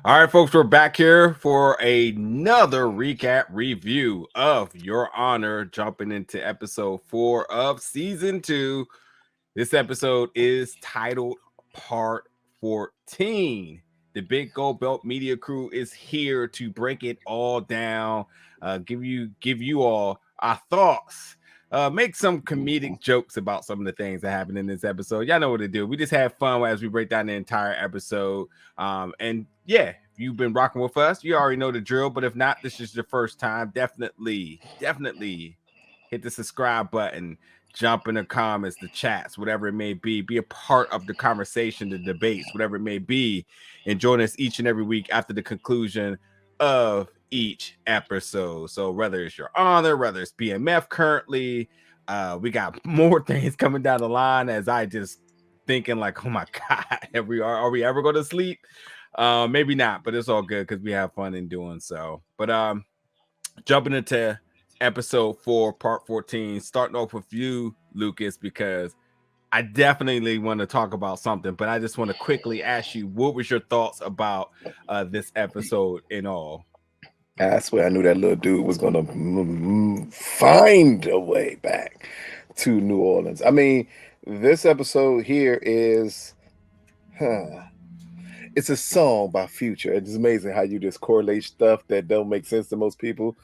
All right, folks, we're back here for another recap review of Your Honor, jumping into episode 4 of season 2. This episode is titled Part 14. The Big Gold Belt Media Crew is here to break it all down, give you all our thoughts, make some comedic jokes about some of the things that happened in this episode. Y'all know what to do. We just have fun as we break down the entire episode. And yeah, if you've been rocking with us, you already know the drill. But if not, this is your first time, definitely hit the subscribe button, jump in the comments, the chats, whatever it may be a part of the conversation, the debates, whatever it may be, and join us each and every week after the conclusion of each episode. So whether it's Your Honor, whether it's BMF currently, we got more things coming down the line as I just thinking like, oh my God, are we ever going to sleep? Maybe not, but it's all good because we have fun in doing so. But jumping into episode 4, part 14, starting off with you, Lucas, because I definitely want to talk about something, but I just want to quickly ask you, what was your thoughts about this episode in all? I swear I knew that little dude was going to find a way back to New Orleans. I mean, this episode here is, it's a song by Future. It's amazing how you just correlate stuff that don't make sense to most people.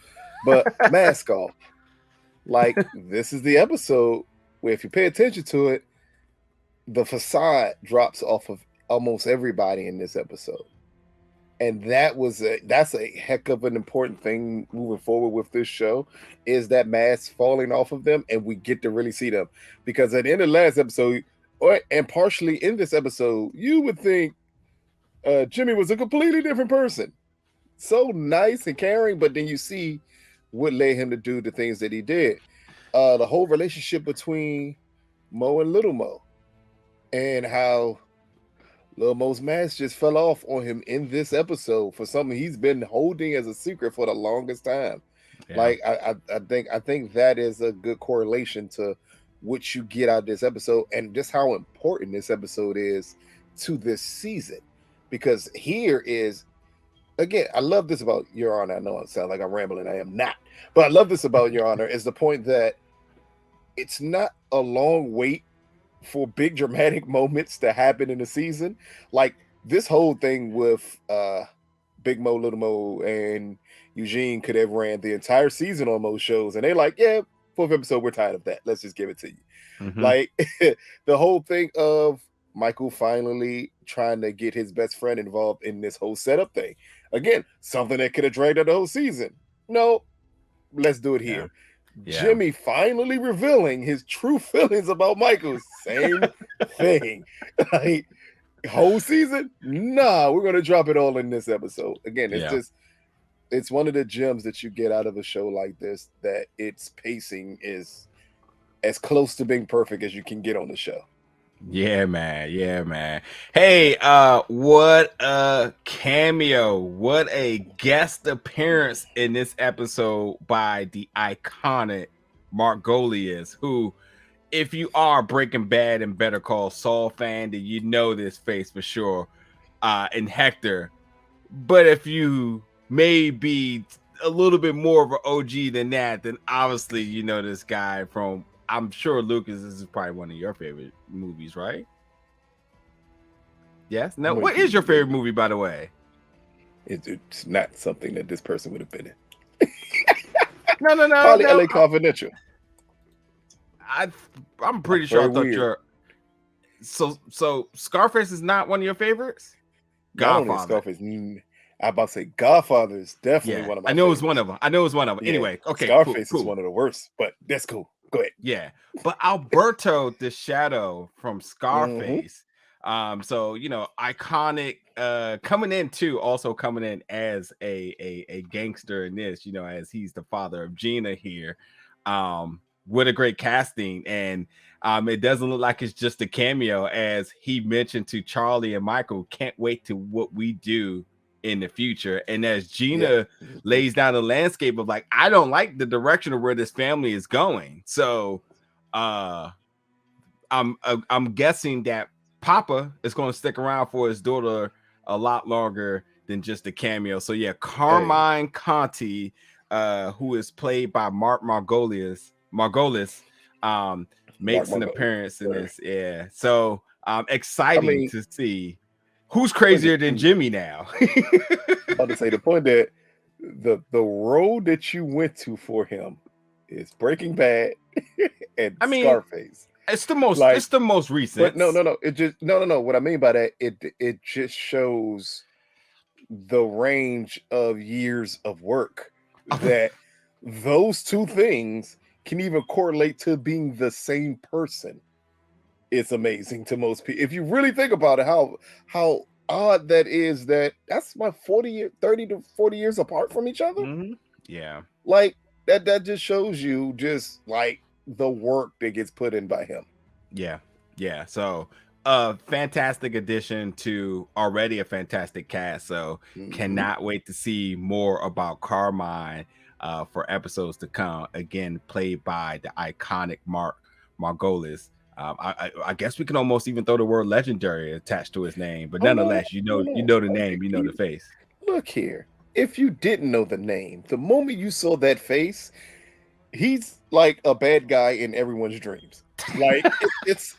But mask off. Like, this is the episode where if you pay attention to it, the facade drops off of almost everybody in this episode. And that's a heck of an important thing moving forward with this show, is that mask falling off of them and we get to really see them. Because at the end of the last episode, and partially in this episode, you would think Jimmy was a completely different person. So nice and caring, but then you see what led him to do the things that he did. The whole relationship between Mo and Little Mo, and how Lil Mo's mask just fell off on him in this episode for something he's been holding as a secret for the longest time. Yeah. Like I think that is a good correlation to what you get out of this episode and just how important this episode is to this season. Because here is, again, I love this about Your Honor. I know it sounds like I'm rambling. I am not. But I love this about Your Honor is the point that it's not a long wait for big dramatic moments to happen in the season. Like this whole thing with Big Mo, Little Mo, and Eugene could have ran the entire season on most shows, and they're like, yeah, 4th episode, we're tired of that. Let's just give it to you. Mm-hmm. Like the whole thing of Michael finally trying to get his best friend involved in this whole setup thing. Again, something that could have dragged out the whole season. No, let's do it here. Yeah. Jimmy finally revealing his true feelings about Michael. Same thing. Like, whole season? Nah, we're going to drop it all in this episode. Again, it's it's one of the gems that you get out of a show like this, that its pacing is as close to being perfect as you can get on the show. Yeah, man. Hey, what a cameo, what a guest appearance in this episode by the iconic Mark Margolis, who, if you are Breaking Bad and Better Call Saul fan, then you know this face for sure, and Hector. But if you may be a little bit more of an OG than that, then obviously you know this guy from, I'm sure, Lucas, this is probably one of your favorite movies, right? Yes. Now, what is your favorite movie, by the way? It's not something that this person would have been in. No. Probably LA Confidential. I'm pretty sure I thought you're. So Scarface is not one of your favorites? Godfather. Scarface. I'm about to say Godfather is definitely one of my favorites. I know it's one of them. Yeah. Anyway, okay. Scarface is one of the worst, but that's cool. Go ahead. Yeah, but Alberto the Shadow from Scarface. Mm-hmm. So you know, iconic. Coming in as a gangster in this. You know, as he's the father of Gina here. What a great casting, and it doesn't look like it's just a cameo, as he mentioned to Charlie and Michael. Can't wait to what we do in the future. And as Gina lays down the landscape of like, I don't like the direction of where this family is going. So I'm guessing that Papa is going to stick around for his daughter a lot longer than just a cameo. So yeah, Carmine Conti, who is played by Mark Margolis, makes an appearance in this. Yeah, so exciting to see who's crazier than Jimmy now. I'm about to say the point that the road that you went to for him is Breaking Bad and Scarface. It's the most recent. But no. It just no. What I mean by that, it just shows the range of years of work that those two things can even correlate to being the same person. It's amazing to most people. If you really think about it, how odd that is, that's my 30 to 40 years apart from each other. Mm-hmm. Yeah. Like that just shows you just like the work that gets put in by him. Yeah. So a fantastic addition to already a fantastic cast. So cannot wait to see more about Carmine for episodes to come. Again, played by the iconic Mark Margolis. I guess we can almost even throw the word legendary attached to his name, but nonetheless, you know the name, you know the face. Look here. If you didn't know the name, the moment you saw that face, he's like a bad guy in everyone's dreams. Like it's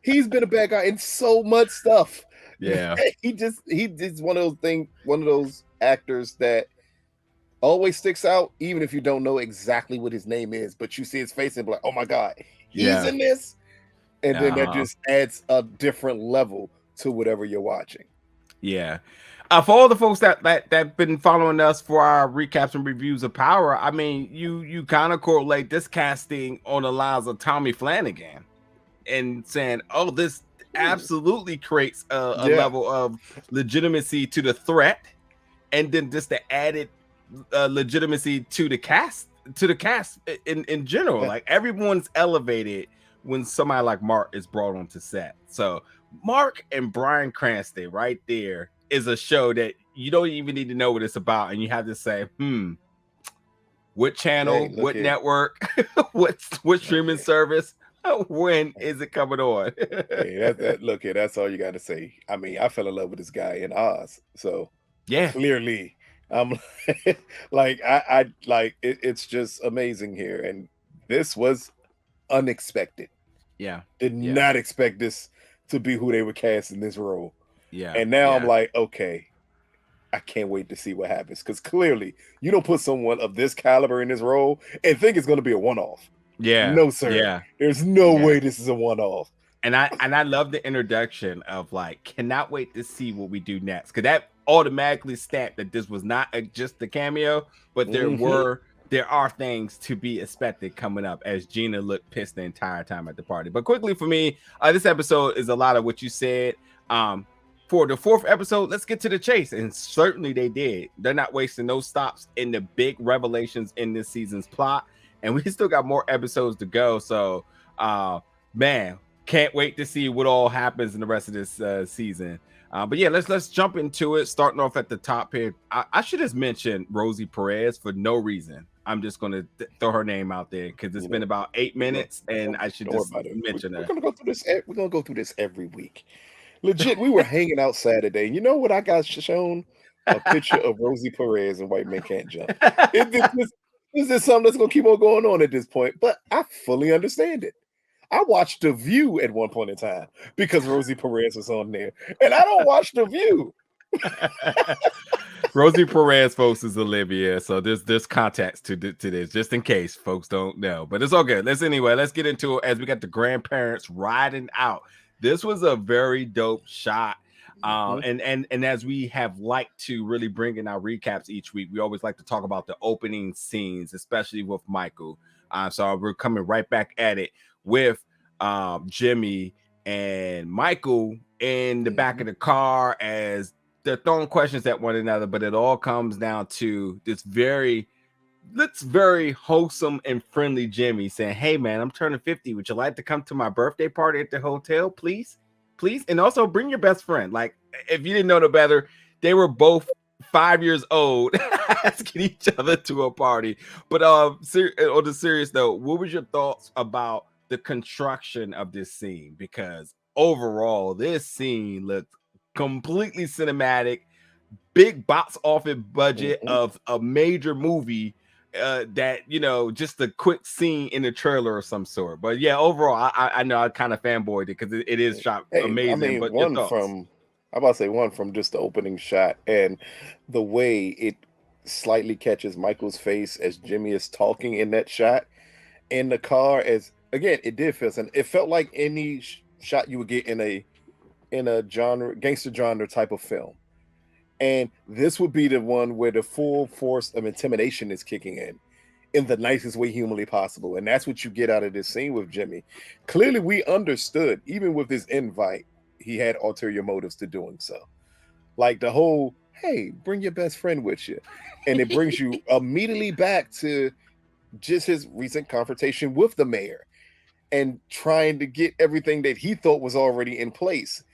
he's been a bad guy in so much stuff. Yeah. He's one of those actors that always sticks out, even if you don't know exactly what his name is, but you see his face and be like, oh my God, he's in this. And then that just adds a different level to whatever you're watching. Yeah. For all the folks that been following us for our recaps and reviews of Power, I mean, you kind of correlate this casting on the lines of Tommy Flanagan and saying, oh, this absolutely creates a level of legitimacy to the threat, and then just the added legitimacy to the cast in general. Like everyone's elevated when somebody like Mark is brought onto set. So Mark and Bryan Cranston right there is a show that you don't even need to know what it's about, and you have to say, what channel, what network, what streaming service, when is it coming on? That's all you got to say. I mean, I fell in love with this guy in Oz, so clearly, I'm like, I like it, it's just amazing here, and this was unexpected. Did not expect this to be who they were casting this role. And now I'm like, okay, I can't wait to see what happens, because clearly you don't put someone of this caliber in this role and think it's going to be a one-off. No, sir. There's no way this is a one-off. And I love the introduction of like, cannot wait to see what we do next, because that automatically stamped that this was not just a cameo, but there are things to be expected coming up, as Gina looked pissed the entire time at the party. But quickly for me, this episode is a lot of what you said. For the fourth episode, let's get to the chase. And certainly they did. They're not wasting no stops in the big revelations in this season's plot. And we still got more episodes to go. So, man, can't wait to see what all happens in the rest of this season. But yeah, let's jump into it. Starting off at the top here. I should have mentioned Rosie Perez for no reason. I'm just going to throw her name out there because it's been about 8 minutes, and I should just mention her. We're going to go through this. We're going to go through this every week. Legit, we were hanging out Saturday. You know what I got shown? A picture of Rosie Perez and White Men Can't Jump. This is something that's going to keep on going on at this point, but I fully understand it. I watched The View at one point in time because Rosie Perez was on there, and I don't watch The View. Rosie Perez, folks, is Olivia, so there's context to this, just in case folks don't know. But it's all good. Let's get into it as we got the grandparents riding out. This was a very dope shot. And as we have liked to really bring in our recaps each week, we always like to talk about the opening scenes, especially with Michael. So we're coming right back at it with Jimmy and Michael in the back of the car as they're throwing questions at one another, but it all comes down to this very wholesome and friendly Jimmy saying, hey man, I'm turning 50. Would you like to come to my birthday party at the hotel, please? And also bring your best friend. Like, if you didn't know no better, they were both 5 years old asking each other to a party. But on the serious note, what was your thoughts about the construction of this scene? Because overall, this scene looked completely cinematic. big box office budget Mhm. of a major movie that, you know, just a quick scene in the trailer or some sort. But yeah, overall, I know I kind of fanboyed it because it is shot Hey, I amazing. mean, But your thoughts? I'm about to say one from just the opening shot and the way it slightly catches Michael's face as Jimmy is talking in that shot in the car. As again, it did feel, and it felt like any shot you would get in a genre gangster genre type of film. And this would be the one where the full force of intimidation is kicking in the nicest way humanly possible. And that's what you get out of this scene with Jimmy. Clearly, we understood, even with this invite, he had ulterior motives to doing so. Like the whole, hey, bring your best friend with you. And it brings you immediately back to just his recent confrontation with the mayor and trying to get everything that he thought was already in place.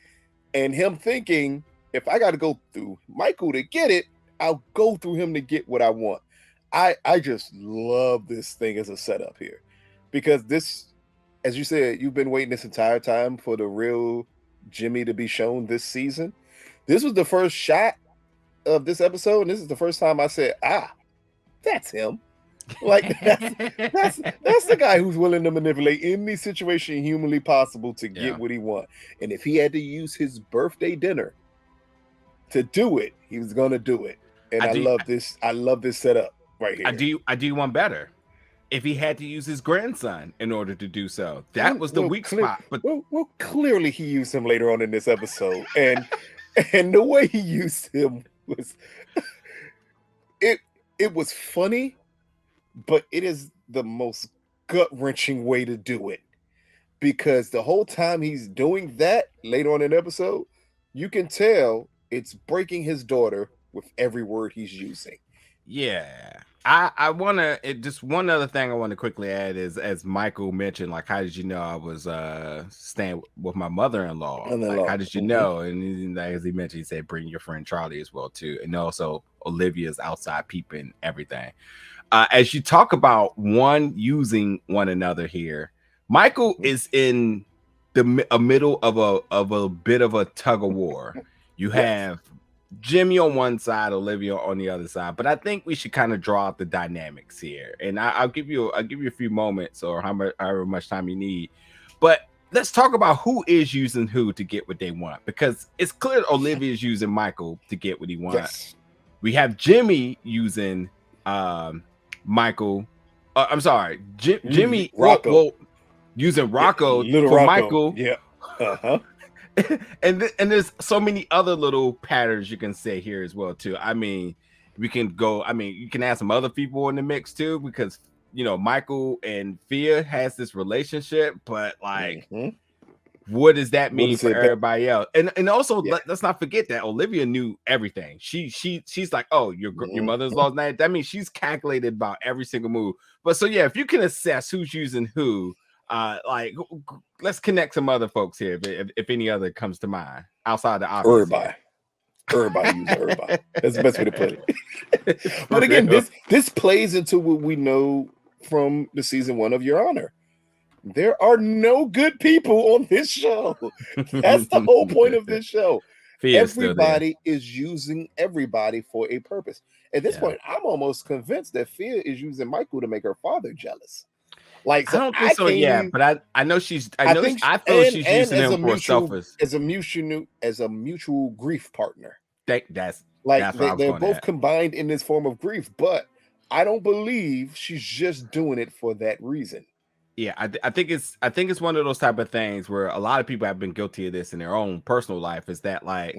And him thinking, if I got to go through Michael to get it, I'll go through him to get what I want. I just love this thing as a setup here, because this, as you said, you've been waiting this entire time for the real Jimmy to be shown this season. This was the first shot of this episode, and this is the first time I said, that's him. Like that's the guy who's willing to manipulate any situation humanly possible to get what he wants. And if he had to use his birthday dinner to do it, he was gonna do it. And I love this setup right here. I do one better. If he had to use his grandson in order to do so, that was the weak spot. But well, clearly he used him later on in this episode, and the way he used him was it was funny, but it is the most gut-wrenching way to do it, because the whole time he's doing that later on in the episode, you can tell it's breaking his daughter with every word he's using. Yeah, I want to, just one other thing I want to quickly add is, as Michael mentioned, like, how did you know I was staying with my mother-in-law? Like, how did you know? And as he mentioned, he said, bring your friend Charlie as well too. And also Olivia's outside peeping everything. As you talk about one using one another here, Michael is in a middle of a bit of a tug of war. You have Jimmy on one side, Olivia on the other side, but I think we should kind of draw out the dynamics here. And I'll give you a few moments, or however much time you need. But let's talk about who is using who to get what they want, because it's clear Olivia is using Michael to get what he wants. Yes. We have Jimmy using Michael. I'm sorry, Jimmy Rocco. Using Rocco Little for Rocco. Michael. Yeah. and there's so many other little patterns you can say here as well too. I mean, we can go. I mean, you can add some other people in the mix too, because, you know, Michael and Fia has this relationship, but like, what does that mean for everybody else? And also, let's not forget that Olivia knew everything. She's like, oh, your mother-in-law's name. That means she's calculated about every single move. But so yeah, if you can assess who's using who, like, let's connect some other folks here, if any other comes to mind outside the obvious. Everybody uses everybody. That's the best way to put it. But again, this plays into what we know from the season 1 of Your Honor. There are no good people on this show. That's the whole point of this show. Everybody is using everybody for a purpose. At this point, I'm almost convinced that Fia is using Michael to make her father jealous. Like, so I don't think so. Yeah, but I know she's. I feel she's using him for selfish, as a mutual grief partner. That's they're both combined in this form of grief, but I don't believe she's just doing it for that reason. Yeah, I think it's one of those type of things where a lot of people have been guilty of this in their own personal life. Is that like,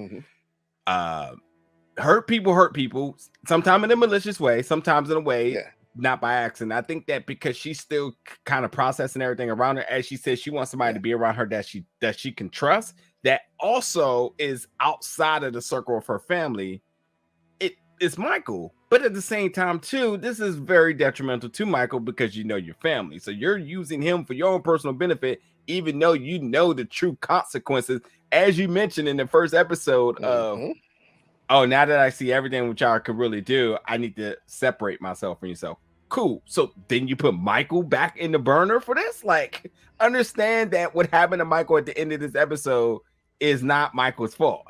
hurt people, sometimes in a malicious way, sometimes in a way not by accident. I think that because she's still kind of processing everything around her, as she says, she wants somebody to be around her that she can trust, that also is outside of the circle of her family. It's Michael, but at the same time too, this is very detrimental to Michael, because you know your family, so you're using him for your own personal benefit, even though you know the true consequences, as you mentioned in the first episode of, oh, now that I see everything which y'all could really do, I need to separate myself from yourself. Cool. So then you put Michael back in the burner for this? Like, understand that what happened to Michael at the end of this episode is not Michael's fault.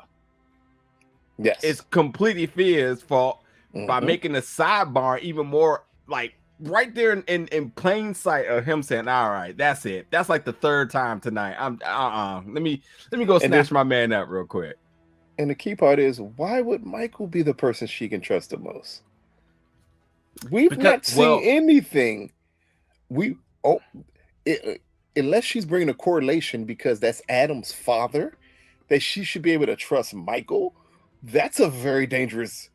Yes. it's completely Fia's fault by Mm-hmm. making the sidebar even more like right there in plain sight of him saying, "All right, that's it." That's like the third time tonight. Let me go And snatch my man up real quick. and the key part is, why would Michael be the person she can trust the most? We've Because not seen anything. We oh, unless she's bringing a correlation because that's Adam's father, that she should be able to trust Michael. That's a very dangerous.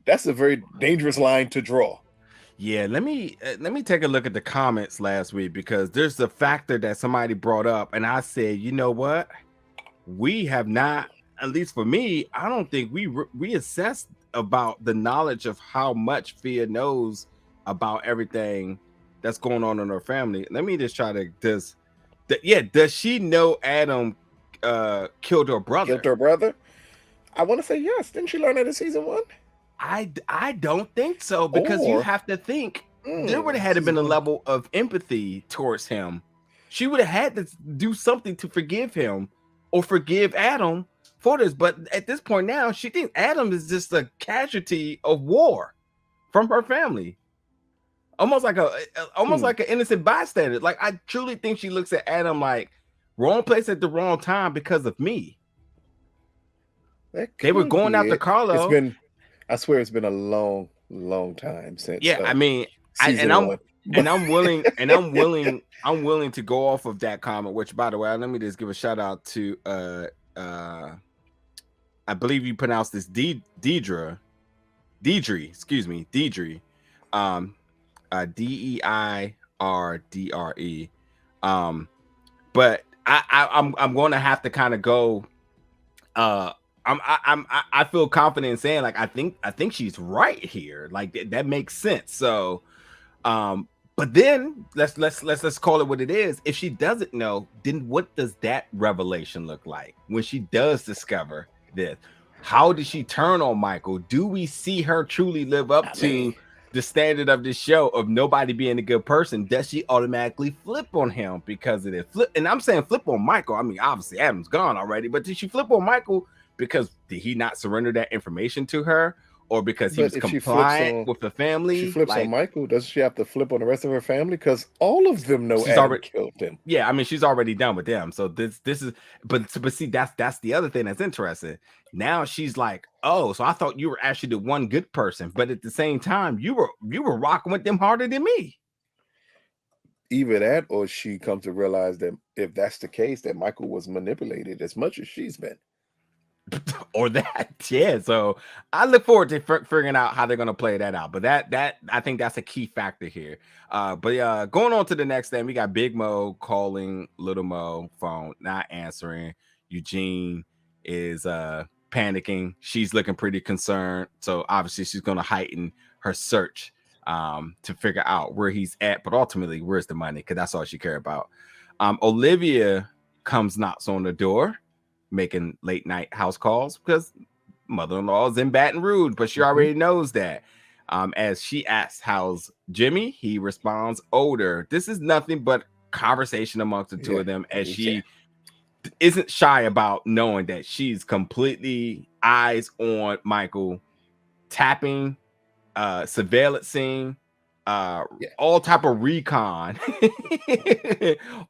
That's a very dangerous line to draw. yeah, let me take a look at the comments last week because there's a factor that somebody brought up, and I said, you know what, we have not, at least for me, I don't think we assessed about the knowledge of how much Fia knows about everything that's going on in her family. Let me just try to does she know Adam killed her brother? Killed her brother. I want to say yes. Didn't she learn that in season 1? I don't think so, because you Or have to think there would have had to season been a 1. level of empathy towards him. She would have had to do something to forgive him or forgive Adam for this. But at this point now, she thinks Adam is just a casualty of war from her family. Almost like an innocent bystander. Like, I truly think she looks at Adam like wrong place at the wrong time because of me. They were going after Carlo. It's been, I swear, it's been a long, long time since. Yeah, I mean, season 1. I'm willing to go off of that comment. Which, by the way, let me just give a shout out to I believe you pronounce this Deidre, excuse me, Deidre, Deidre. But I'm going to have to kind of go. I feel confident in saying, like, I think she's right here. Like, that makes sense. So, but then let's call it what it is. If she doesn't know, then what does that revelation look like when she does discover this? How does she turn on Michael? Do we see her truly live up to the standard of this show of nobody being a good person? Does she automatically flip on him because of it? And I'm saying flip on Michael. I mean, obviously Adam's gone already, but did she flip on Michael because did he not surrender that information to her, or because he was compliant with the family? She flips on Michael. Doesn't she have to flip on the rest of her family? Because all of them know Adam killed him. Yeah, I mean, she's already done with them. So this is, but see, that's the other thing that's interesting. Now she's like, oh, so I thought you were actually the one good person, but at the same time, you were rocking with them harder than me. Either that, or she comes to realize that if that's the case, that Michael was manipulated as much as she's been. Or that, yeah. So I look forward to figuring out how they're going to play that out. But that I think that's a key factor here. But going on to the next thing, we got Big Mo calling Little Mo phone, not answering. Eugene is panicking. She's looking pretty concerned. So obviously she's going to heighten her search to figure out where he's at. But ultimately, where's the money? Because that's all she cares about. Olivia knocks on the door, making late night house calls because mother-in-law is in Baton Rouge, but she already knows that. As she asks, how's Jimmy? He responds, older. This is nothing but conversation amongst the two of them, as she isn't shy about knowing that she's completely eyes on Michael, tapping, surveillancing, all type of recon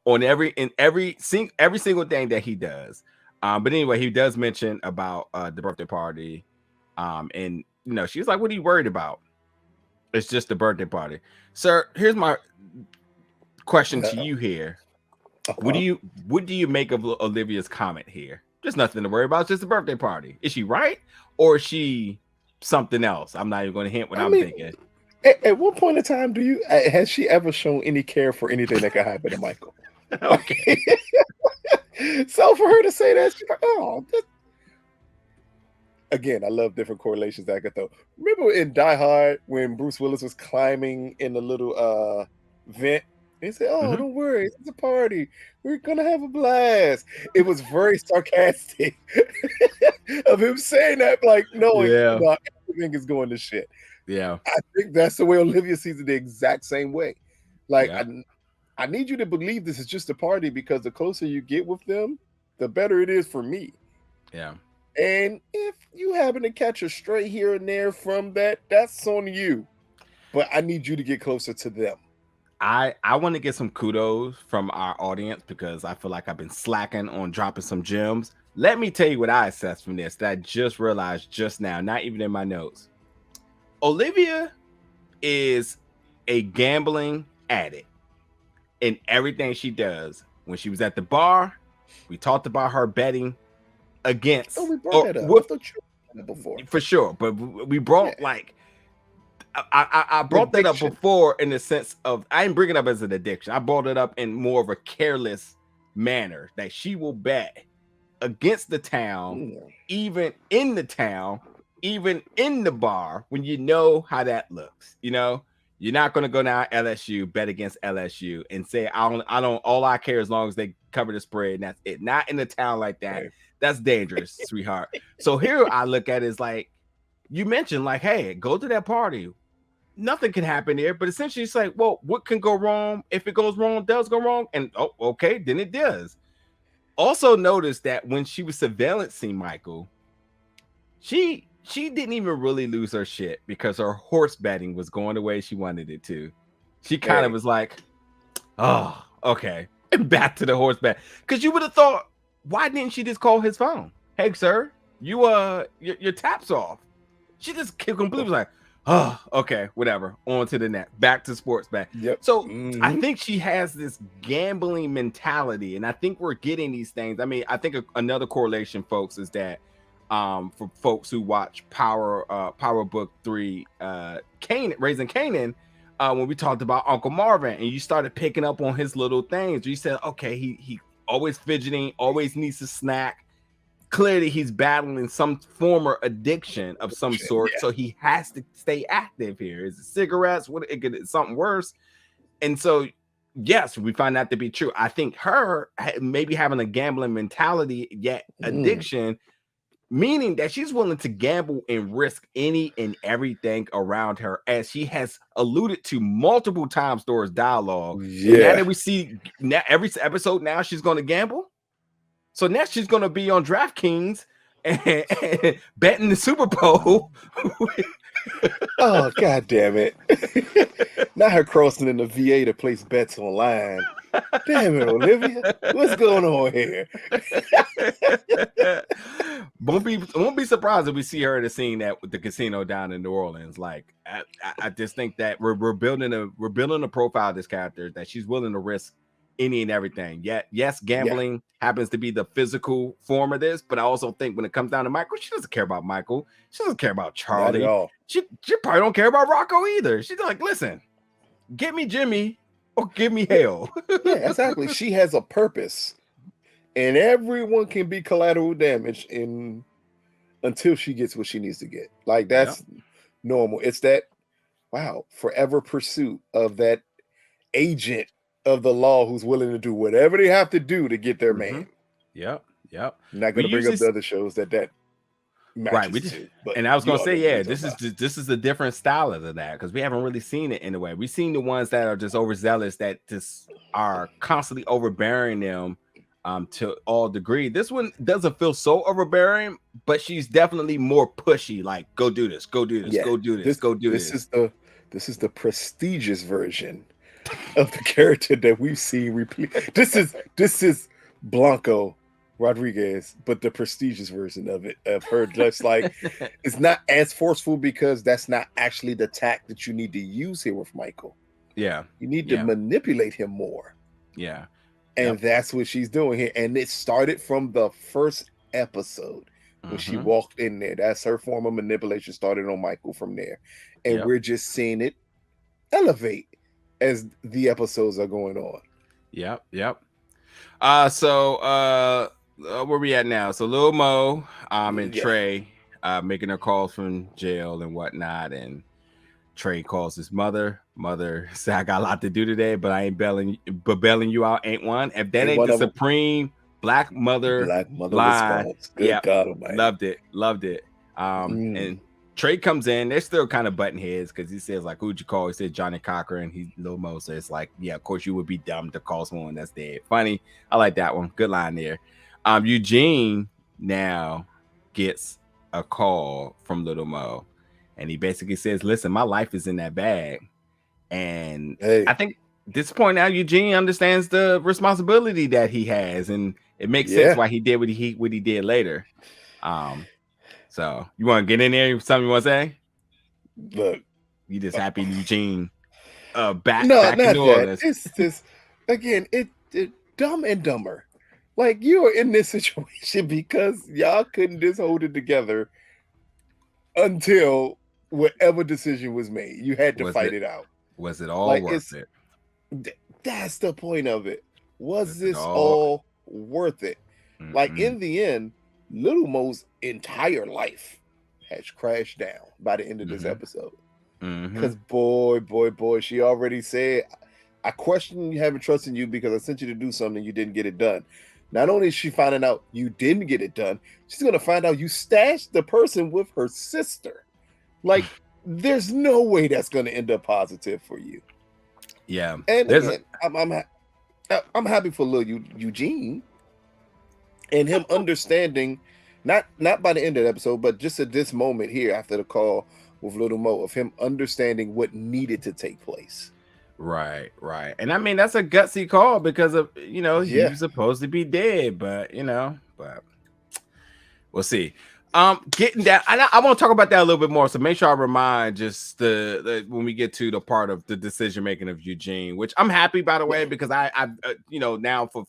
on every single thing that he does. But anyway, he does mention about the birthday party. And she's like, what are you worried about? It's just the birthday party. Sir, here's my question to you here. What do you make of Olivia's comment here? There's nothing to worry about. It's just a birthday party. Is she right? Or is she something else? I'm not even going to hint what I'm thinking. At what point in time has she ever shown any care for anything that could happen to Michael? Okay. So for her to say that, she's like, oh, again, I love different correlations that I could throw. Remember in Die Hard when Bruce Willis was climbing in the little vent? He said, oh, don't worry, it's a party. We're going to have a blast. It was very sarcastic of him saying that, like, knowing everything is going to shit. Yeah. I think that's the way Olivia sees it, the exact same way. Like, I need you to believe this is just a party, because the closer you get with them, the better it is for me. Yeah. And if you happen to catch a stray here and there from that, that's on you. But I need you to get closer to them. I want to get some kudos from our audience because I feel like I've been slacking on dropping some gems. Let me tell you what I assessed from this that I just realized just now, not even in my notes. Olivia is a gambling addict in everything she does. When she was at the bar, we talked about her betting against Oh, we brought that up. I thought you brought that before. For sure, but we brought like I brought that up before in the sense of I didn't bring it up as an addiction. I brought it up in more of a careless manner that she will bet against the town, even in the town, even in the bar, when you know how that looks. You know, you're not going to go down LSU, bet against LSU, and say I don't. All I care as long as they cover the spread, and that's it. Not in a town like that. Right. That's dangerous, sweetheart. So here I look at it as like you mentioned, like, hey, go to that party. Nothing can happen there, but essentially it's like, well, what can go wrong? If it goes wrong, it does go wrong, and oh, okay, then it does. Also notice that when she was surveillancing Michael, she didn't even really lose her shit because her horse betting was going the way she wanted it to. She kind of was like, oh, okay, back to the horse bet. Because you would have thought, why didn't she just call his phone? Hey, sir, your tap's off. She just completely was like, oh, okay, whatever. On to the next. Back to sports bet. Yep. So I think she has this gambling mentality, and I think we're getting these things. I mean, I think another correlation, folks, is that for folks who watch Power Book 3, Raising Kanan, when we talked about Uncle Marvin, and you started picking up on his little things, you said, okay, he always fidgeting, always needs a snack. Clearly, he's battling some former addiction of some sort, so he has to stay active here. Is it cigarettes? What it could something worse? And so, yes, we find that to be true. I think her maybe having a gambling mentality, yet addiction, meaning that she's willing to gamble and risk any and everything around her, as she has alluded to multiple times through dialogue. Yeah. And now that we see now every episode, now she's going to gamble. So next she's going to be on DraftKings and betting the Super Bowl. Oh, God damn it. Not her crossing in the VA to place bets online. Damn it, Olivia. What's going on here? Won't be surprised if we see her at a scene that with the casino down in New Orleans. Like I just think that we're building a profile of this character that she's willing to risk any and everything. Yes, gambling happens to be the physical form of this, but I also think when it comes down to Michael, she doesn't care about Michael. She doesn't care about Charlie. Not at all. She probably don't care about Rocco either. She's like, listen, get me Jimmy or give me hell. Yeah, exactly. She has a purpose, and everyone can be collateral damage until she gets what she needs to get. Like that's normal. It's that forever pursuit of that agent of the law who's willing to do whatever they have to do to get their man. Yep. I'm not going to bring up the other shows that matches to. And I was going to say, this is a different style of that because we haven't really seen it in a way. We've seen the ones that are just overzealous that just are constantly overbearing them to all degree. This one doesn't feel so overbearing, but she's definitely more pushy. Like, go do this, go do this, go do this, go do this. This is the prestigious version of the character that we've seen repeat. This is Blanco Rodriguez, but the prestigious version of her. Just like it's not as forceful because that's not actually the tact that you need to use here with Michael. Yeah, you need to manipulate him more. Yeah, and that's what she's doing here. And it started from the first episode when she walked in there. That's her form of manipulation. Started on Michael from there, and we're just seeing it elevate as the episodes are going on. Yep. So where we at now? So Lil Mo and Trey making their calls from jail and whatnot, and Trey calls his mother. Mother said, I got a lot to do today, but I ain't bailing you out ain't one. If that ain't the supreme black mother line, Good God Almighty. Loved it. And Trey comes in. They're still kind of butting heads because he says, like, who'd you call? He said Johnny Cochran. He's Lil Mo says, like, yeah, of course you would be dumb to call someone that's dead. Funny. I like that one. Good line there. Eugene now gets a call from Little Mo, and he basically says, "Listen, my life is in that bag," and Hey, I think at this point now Eugene understands the responsibility that he has, and it makes sense yeah. why he did what he did later. So you want to get in there? Something you want to say? Look, You just happy Eugene back no, in not New that. Orleans. It's just again, it Dumb and Dumber. Like you are in this situation because y'all couldn't just hold it together until whatever decision was made. You had to Was fight it it out. all Like worth it's it? that's the point of it. Was Was it this all? all worth it? Like Mm-mm. in the end, Little Mo's entire life has crashed down by the end of this Mm-hmm. episode. Mm-hmm. Because boy, she already said, I question you having trust in you because I sent you to do something and you didn't get it done. Not only is she finding out you didn't get it done, she's gonna find out you stashed the person with her sister. Like, there's no way that's gonna end up positive for you. Yeah. And There's again, I'm happy for little Eugene and him understanding, not by the end of the episode, but just at this moment here after the call with Little Mo, of him understanding what needed to take place. right. And I mean, that's a gutsy call because of, he Yeah, was supposed to be dead, but but we'll see. Getting down, I want to talk about that a little bit more. So make sure I remind just the when we get to the part of the decision making of Eugene, which I'm happy by the way, because I now for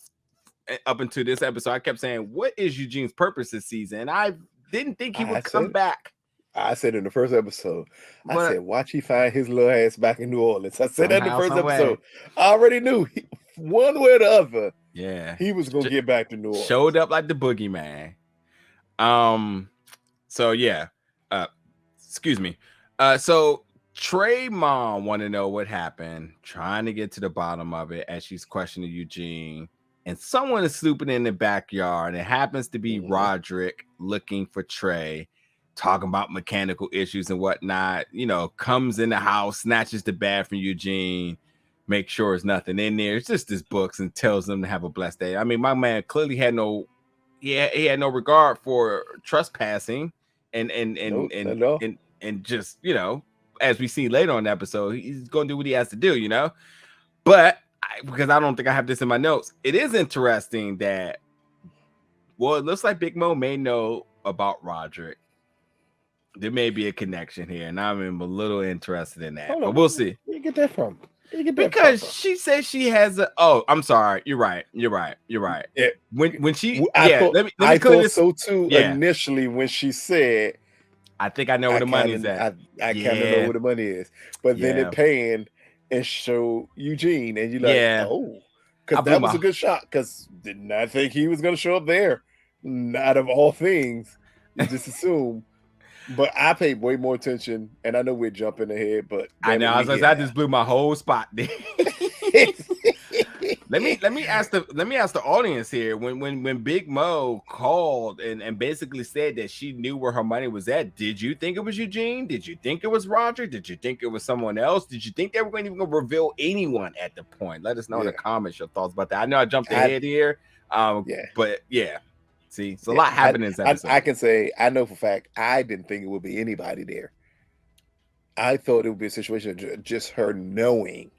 up until this episode, I kept saying, what is Eugene's purpose this season? And I didn't think he I would come said back. I said in the first episode, I But said, watch he find his little ass back in New Orleans. I said that in the somehow, first some way, episode. I already knew one way or the other, yeah, he was gonna get back to New Orleans. showed up like the boogeyman. So yeah, excuse me. So Trey mom want to know what happened, trying to get to the bottom of it as she's questioning Eugene, and someone is snooping in the backyard. And it happens to be Roderick looking for Trey, talking about mechanical issues and whatnot. Comes in the house, snatches the bag from Eugene, make sure there's nothing in there. It's just his books, and tells them to have a blessed day. I mean, my man clearly had he had no regard for trespassing and Nope, not at all. just as we see later on the episode, he's gonna do what he has to do, but because I don't think I have this in my notes, it is interesting that it looks like Big Mo may know about Roderick. There may be a connection here, and I'm a little interested in that. Hold But on, we'll see. where you get that from? Because she says she has a. Oh, I'm sorry. You're right. Yeah. When she, I yeah. thought, Let me I clear thought this. so too Yeah. initially when she said, I think I know where the money's at. I kind of know where the money is, but then it panned and showed Eugene, and you're like, oh, because that was a good shot. Because did not think he was going to show up there. Not of all things, you just assume. But I paid way more attention, and I know we're jumping ahead, but I know. I just blew my whole spot. Let me ask the audience here. When Big Mo called and basically said that she knew where her money was at, did you think it was Eugene? Did you think it was Roger? Did you think it was someone else? Did you think they were going to even reveal anyone at the point? Let us know in the comments your thoughts about that. I know I jumped ahead here. But yeah. See, it's a lot happening in this episode. I can say I know for a fact I didn't think it would be anybody there. I thought it would be a situation of just her knowing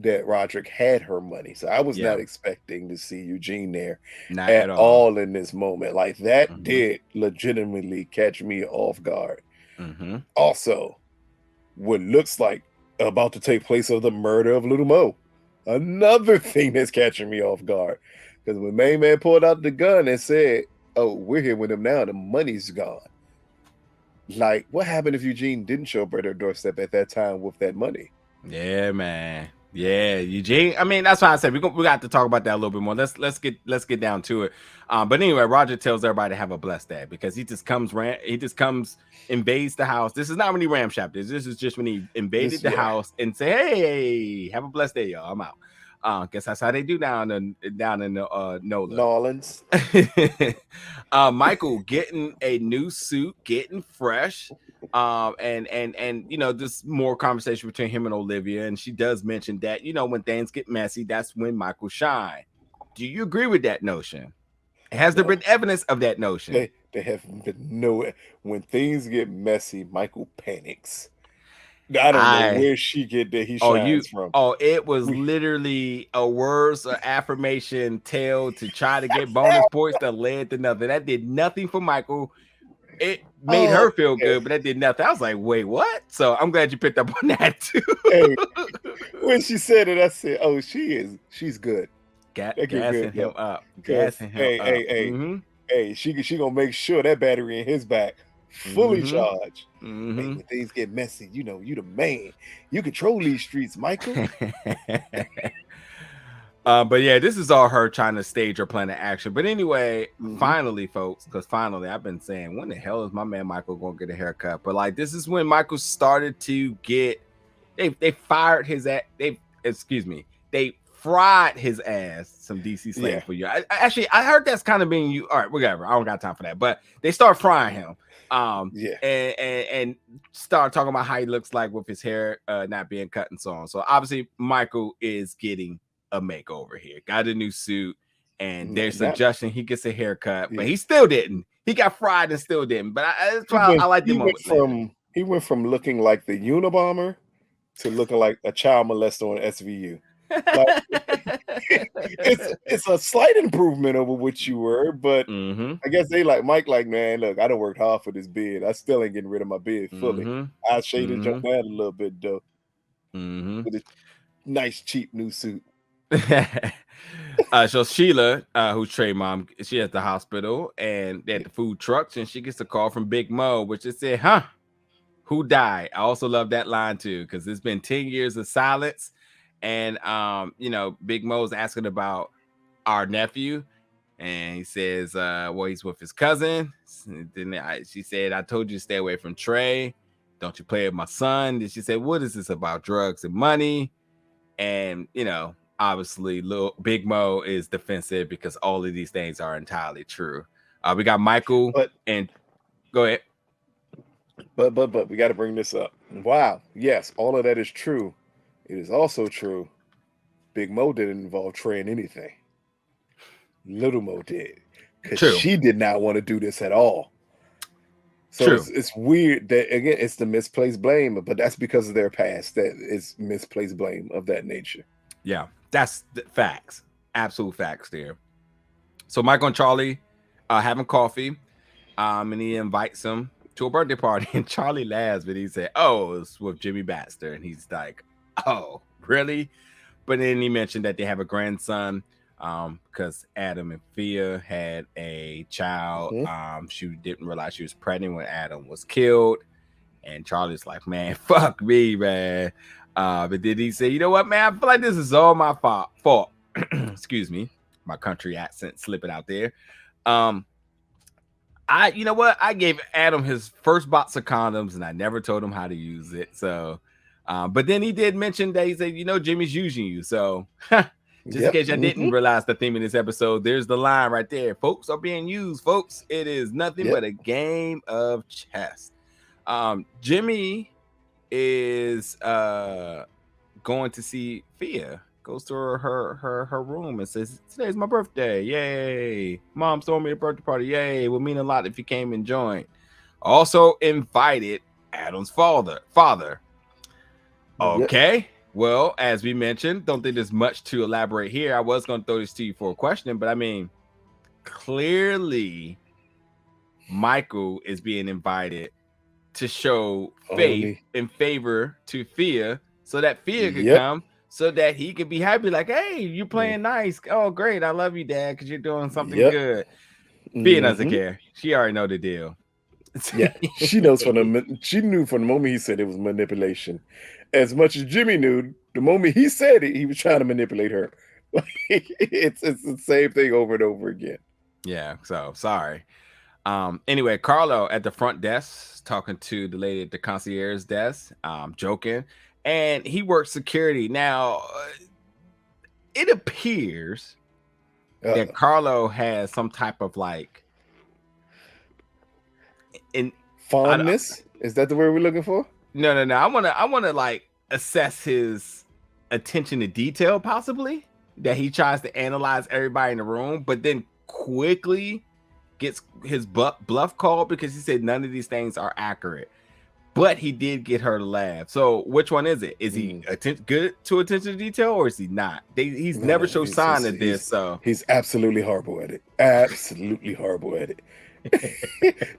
that Roderick had her money. So I was not expecting to see Eugene there at all in this moment. Like that did legitimately catch me off guard. Also, what looks like about to take place of the murder of Little Mo. Another thing that's catching me off guard. Because when Main Man pulled out the gun and said, oh, we're here with him now, the money's gone. Like, what happened if Eugene didn't show up at her doorstep at that time with that money? Yeah, man. Yeah, Eugene. I mean, that's why I said we got to talk about that a little bit more. Let's get down to it. But anyway, Roger tells everybody to have a blessed day because he just comes, invades the house. This is not when he ramshacked this. This is just when he invaded the house and say, "Hey, have a blessed day, y'all. I'm out." Guess that's how they do down in NOLA. Nolans. Michael getting a new suit, getting fresh. And just more conversation between him and Olivia. And she does mention that, when things get messy, that's when Michael shine. Do you agree with that notion? Has there been evidence of that notion? There have been no. When things get messy, Michael panics. I don't know where she get that he shines from. It was literally a words of affirmation tale to try to get bonus points that led to nothing. That did nothing for Michael. It made her feel good, but that did nothing. I was like, wait, what? So I'm glad you picked up on that too. Hey, when she said it, I said, oh, she's good. Gassing him up. Gassing him up. Hey, she gonna make sure that battery in his back fully charged. Hey, when things get messy, you know, you the man. You control these streets, Michael. But yeah, this is all her trying to stage her plan of action. But anyway, finally, folks, because finally I've been saying, when the hell is my man Michael gonna get a haircut? But like, this is when Michael started to get they fired his ass. They fried his ass some DC slang for you. I heard that's kind of being you. All right, whatever. I don't got time for that. But they start frying him. And start talking about how he looks like with his hair not being cut and so on. So obviously Michael is getting a makeover here. Got a new suit, and they're suggesting he gets a haircut, but he still didn't. He got fried and still didn't. But that's why I like the moment. He went from looking like the Unabomber to looking like a child molester on SVU. Like, it's a slight improvement over what you were, but I guess they like Mike, like, man, look, I done worked hard for this beard. I still ain't getting rid of my beard fully. I'll shade it jump down a little bit though. With a nice cheap new suit. So Sheila, who's Trey mom, she at the hospital and they at the food trucks, and she gets a call from Big Mo, which it said, who died? I also love that line too, because it's been 10 years of silence. And you know, Big Mo's asking about our nephew, and he says, well, he's with his cousin. Then she said, I told you to stay away from Trey. Don't you play with my son? Then she said, what is this about drugs and money? And you know, obviously, little Big Mo is defensive because all of these things are entirely true. We got Michael, and go ahead. But we got to bring this up. Wow, yes, all of that is true. It is also true Big Mo didn't involve Trey in anything. Little Mo did, because she did not want to do this at all. So it's weird that, again, it's the misplaced blame, but that's because of their past. That is misplaced blame of that nature. Yeah, that's the facts. Absolute facts there. So Michael and Charlie having coffee, and he invites him to a birthday party, and Charlie laughs, but he said, oh, it's with Jimmy Baxter, and he's like, oh, really? But then he mentioned that they have a grandson, because Adam and Fia had a child. She didn't realize she was pregnant when Adam was killed, and Charlie's like, man, fuck me, man. But then he said, you know what, man, I feel like this is all my fault. Excuse me, my country accent slipping out there. You know what, I gave Adam his first box of condoms, and I never told him how to use it. So but then he did mention that he said, you know, Jimmy's using you. So just in case I didn't realize the theme of this episode, there's the line right there. Folks are being used, folks. It is nothing but a game of chess. Jimmy is going to see Fia. Goes to her room and says, today's my birthday. Yay. Mom throwing me a birthday party. Yay. It would mean a lot if you came and joined. Also invited Adam's father. Okay. Well, as we mentioned, don't think there's much to elaborate here. I was going to throw this to you for a question, but I mean, clearly Michael is being invited to show faith and favor to Fia so that Fia could come, so that he could be happy, like, hey, you playing nice. Oh, great. I love you, Dad, because you're doing something good. Fia doesn't care. She already know the deal. Yeah, she knows she knew from the moment he said it was manipulation. As much as Jimmy knew, the moment he said it, he was trying to manipulate her. It's the same thing over and over again. Yeah, so sorry. Anyway, Carlo at the front desk talking to the lady at the concierge desk, joking, and he works security. Now, it appears that Carlo has some type of like fondness. Is that the word we're looking for? No. I wanna like assess his attention to detail, possibly, that he tries to analyze everybody in the room, but then quickly gets his bluff called because he said none of these things are accurate. But he did get her to laugh. So which one is it? Is he good to attention to detail, or is he not? He's never showed sign of this. So he's absolutely horrible at it. Absolutely horrible at it.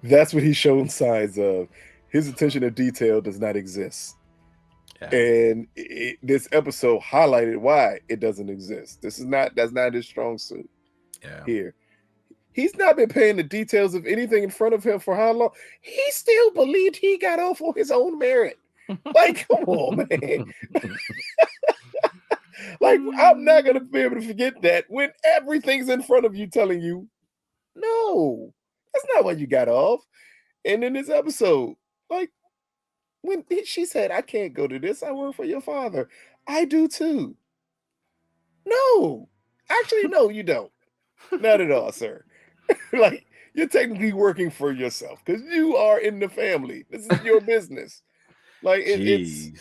That's what he's shown signs of. His attention to detail does not exist. Yeah. And this episode highlighted why it doesn't exist. That's not his strong suit. Yeah. Here. He's not been paying the details of anything in front of him for how long? He still believed he got off on his own merit. Like, come on, man. Like, I'm not going to be able to forget that when everything's in front of you telling you, no, that's not why you got off. And in this episode, like, when she said, I can't go to this, I work for your father. I do too. No. Actually, no, you don't. Not at all, sir. Like, you're technically working for yourself because you are in the family. This is your business. Like, he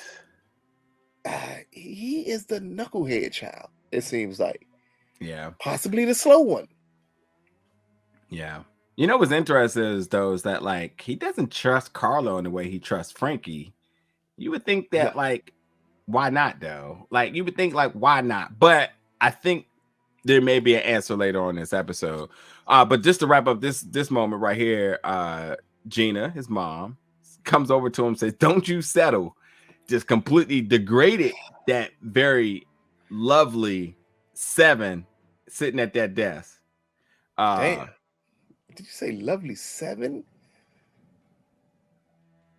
is the knucklehead child, it seems like. Yeah. Possibly the slow one. Yeah. You know what's interesting is that, like, he doesn't trust Carlo in the way he trusts Frankie. You would think that, like, why not, though? Like, you would think, like, why not? But I think there may be an answer later on in this episode. But just to wrap up this moment right here, Gina, his mom, comes over to him and says, don't you settle. Just completely degraded that very lovely 7 sitting at that desk. Damn. Did you say lovely 7?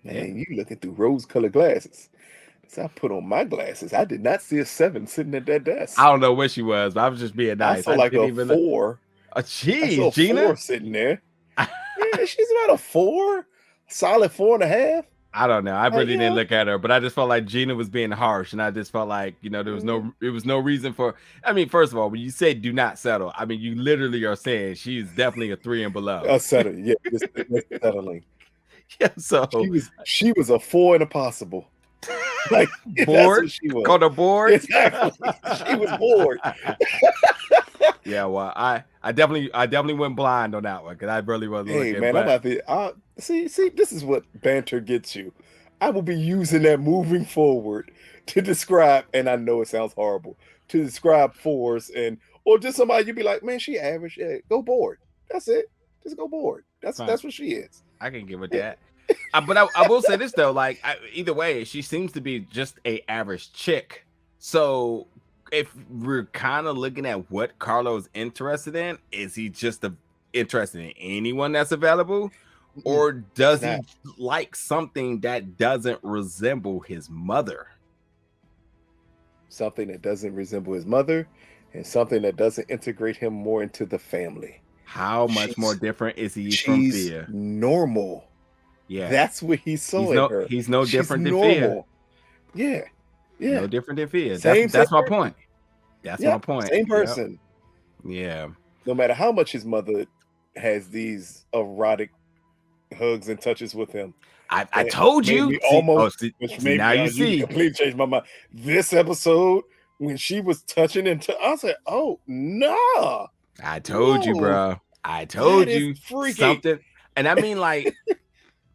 Man, you looking through rose-colored glasses. So I put on my glasses. I did not see a 7 sitting at that desk. I don't know where she was, but I was just being nice. I saw like a 4. Geez, Gina 4 sitting there. Yeah, she's about a 4, solid 4.5. I don't know. I really didn't look at her, but I just felt like Gina was being harsh, and I just felt like, you know, there was no reason for. I mean, first of all, when you say do not settle, I mean, you literally are saying she's definitely a 3 and below. A settle, yeah, just settling. Yeah, so she was a 4 and a possible. Like, bored. She was. Called her bored. Exactly. She was bored. Yeah, well, I definitely went blind on that one because I really wasn't looking. Man, I'm about to see. This is what banter gets you. I will be using that moving forward to describe, and I know it sounds horrible, to describe 4s or just somebody you'd be like, man, she average. Yeah, go bored. That's it. Just go bored. That's what she is. I can give it that. But I will say this though, like either way, she seems to be just a average chick. So if we're kind of looking at what Carlo's interested in, is he just interested in anyone that's available, or does he like something that doesn't resemble his mother? Something that doesn't resemble his mother, and something that doesn't integrate him more into the family. How much more different is he from Thea? Normal. Yeah, that's what he saw in her. He's no different than Thea. Yeah. No different than Thea. That's my point. That's my point. Same person. Yep. Yeah. No matter how much his mother has these erotic hugs and touches with him. I told you. Now you see. Completely changed my mind. This episode, when she was touching and I said, oh, no. I told you, bro. I told you something. And I mean, like,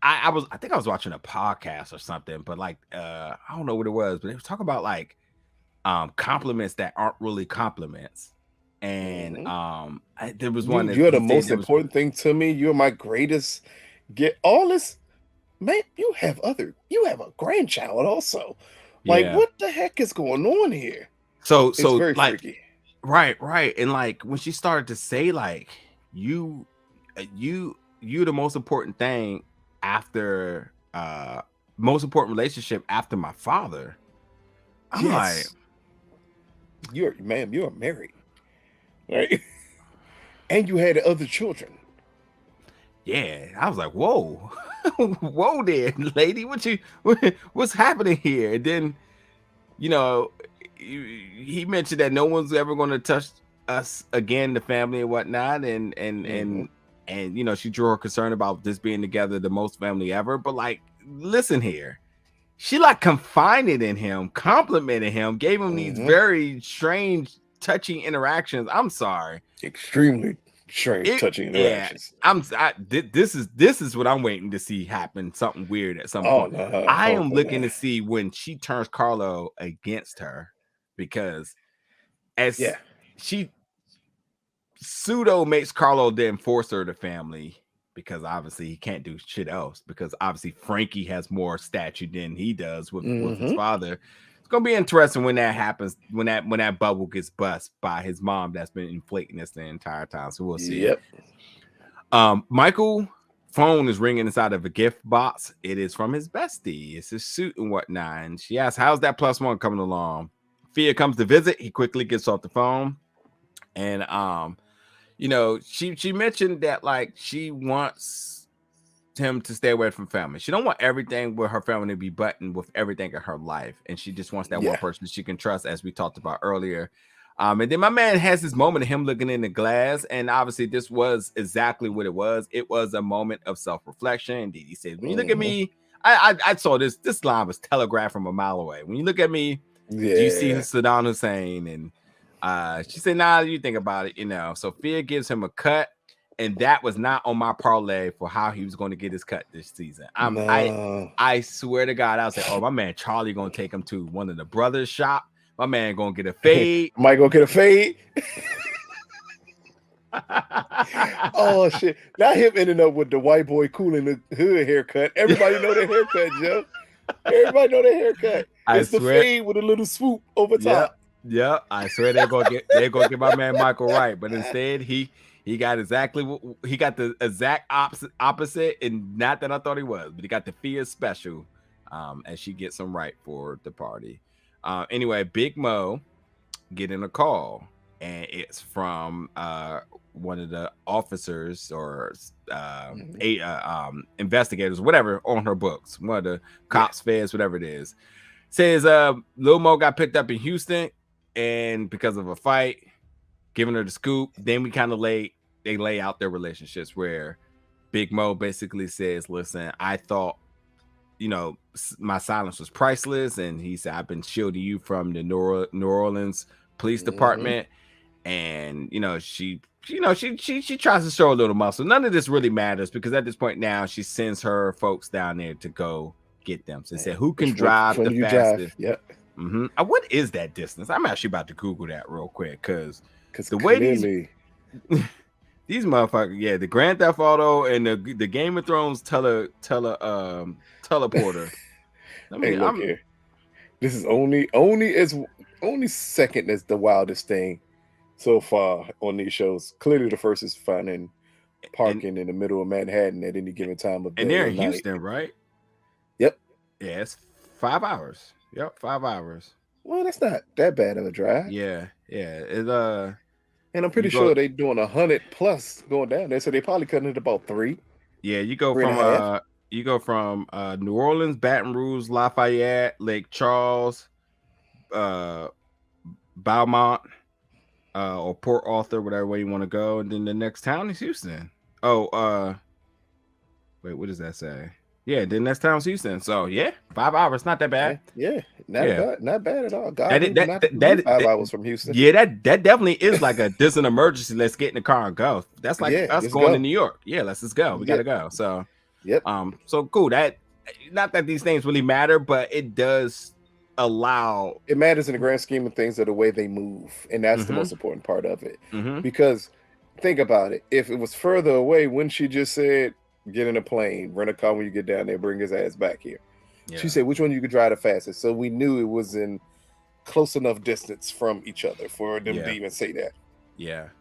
I think I was watching a podcast or something, but like I don't know what it was, but it was talking about like compliments that aren't really compliments. And there was one that you're the most important thing to me. You're my greatest. Get all this, man. You have a grandchild also. Like, what the heck is going on here? So it's very like freaky. Right. And like when she started to say like you the most important thing after most important relationship after my father. I'm like, you're married, right? And you had other children. Yeah, I was like, whoa, whoa there, lady, what's happening here? And then, you know, he mentioned that no one's ever going to touch us again, the family and whatnot, and you know, she drew her concern about this being together, the most family ever. But like, listen here, she like confided in him, complimented him, gave him these very strange, touchy interactions. I'm sorry, extremely strange touching interactions. This is what I'm waiting to see happen. Something weird at some point. No. I am looking to see when she turns Carlo against her, because she pseudo makes Carlo the enforcer of the family, because obviously he can't do shit else, because obviously Frankie has more stature than he does with his father. It's gonna be interesting when that happens, when that bubble gets bust by his mom that's been inflating this the entire time. So we'll see. Yep. Michael phone is ringing inside of a gift box. It is from his bestie. It's his suit and whatnot. And she asks, how's that +1 coming along? Fia comes to visit. He quickly gets off the phone. And she mentioned that like she wants him to stay away from family. She don't want everything with her family to be buttoned with everything in her life, and she just wants that one person she can trust, as we talked about earlier. And then my man has this moment of him looking in the glass, and obviously this was exactly what it was. It was a moment of self-reflection. Indeed, he said, when you look at me, I saw this line was telegraphed from a mile away. When you look at me, do you see Saddam Hussein? And she said, nah, you think about it, Sophia gives him a cut, and that was not on my parlay for how he was going to get his cut this season. I swear to God, I was like, oh, my man Charlie gonna take him to one of the brothers' shop. My man gonna get a fade. Might go get a fade. Oh shit! Not him ending up with the white boy cool in the hood haircut. Everybody know the haircut, Joe. Everybody know the haircut. It's the fade with a little swoop over top. Yeah, I swear they're gonna get my man Michael right, but instead he got the exact opposite, and not that I thought he was, but he got the Fia special, and she gets him right for the party. Anyway, Big Mo getting a call, and it's from one of the officers or investigators, whatever, on her books, one of the cops, feds, whatever it is. Says Lil Mo got picked up in Houston, and because of a fight, giving her the scoop. Then we kind of lay out their relationships, where Big Mo basically says, listen, I thought, my silence was priceless, and he said, I've been shielding you from the New Orleans Police Department, and she tries to show a little muscle. None of this really matters, because at this point now she sends her folks down there to go get them. So said, who can drive the fastest? What is that distance? I'm actually about to Google that real quick, because the way these motherfuckers, the Grand Theft Auto and the Game of Thrones teleporter. Hey, look here. This is only second as the wildest thing so far on these shows. Clearly, the first is finding parking in the middle of Manhattan at any given time of day. And they're in Houston, right? Yep. Yeah, it's 5 hours. Yep, 5 hours. Well, that's not that bad of a drive. Yeah. It and I'm pretty sure they're doing 100+ going down there, so they probably cutting it about 3. Yeah, you go from New Orleans, Baton Rouge, Lafayette, Lake Charles, Beaumont, or Port Arthur, whatever way you want to go, and then the next town is Houston. Wait, what does that say? Yeah, then next town is Houston. So 5 hours, not that bad. Not bad at all. God, that 5 hours from Houston. Yeah, that definitely is like there's an emergency. Let's get in the car and go. That's like us going to New York. Yeah, let's just go. We gotta go. So so cool. That, not that these things really matter, but it does allow. It matters in the grand scheme of things, of the way they move, and that's the most important part of it. Because think about it. If it was further away, wouldn't she just said, get in a plane, rent a car when you get down there, bring his ass back here? She said which one you could drive the fastest, so we knew it was in close enough distance from each other for them to even say that.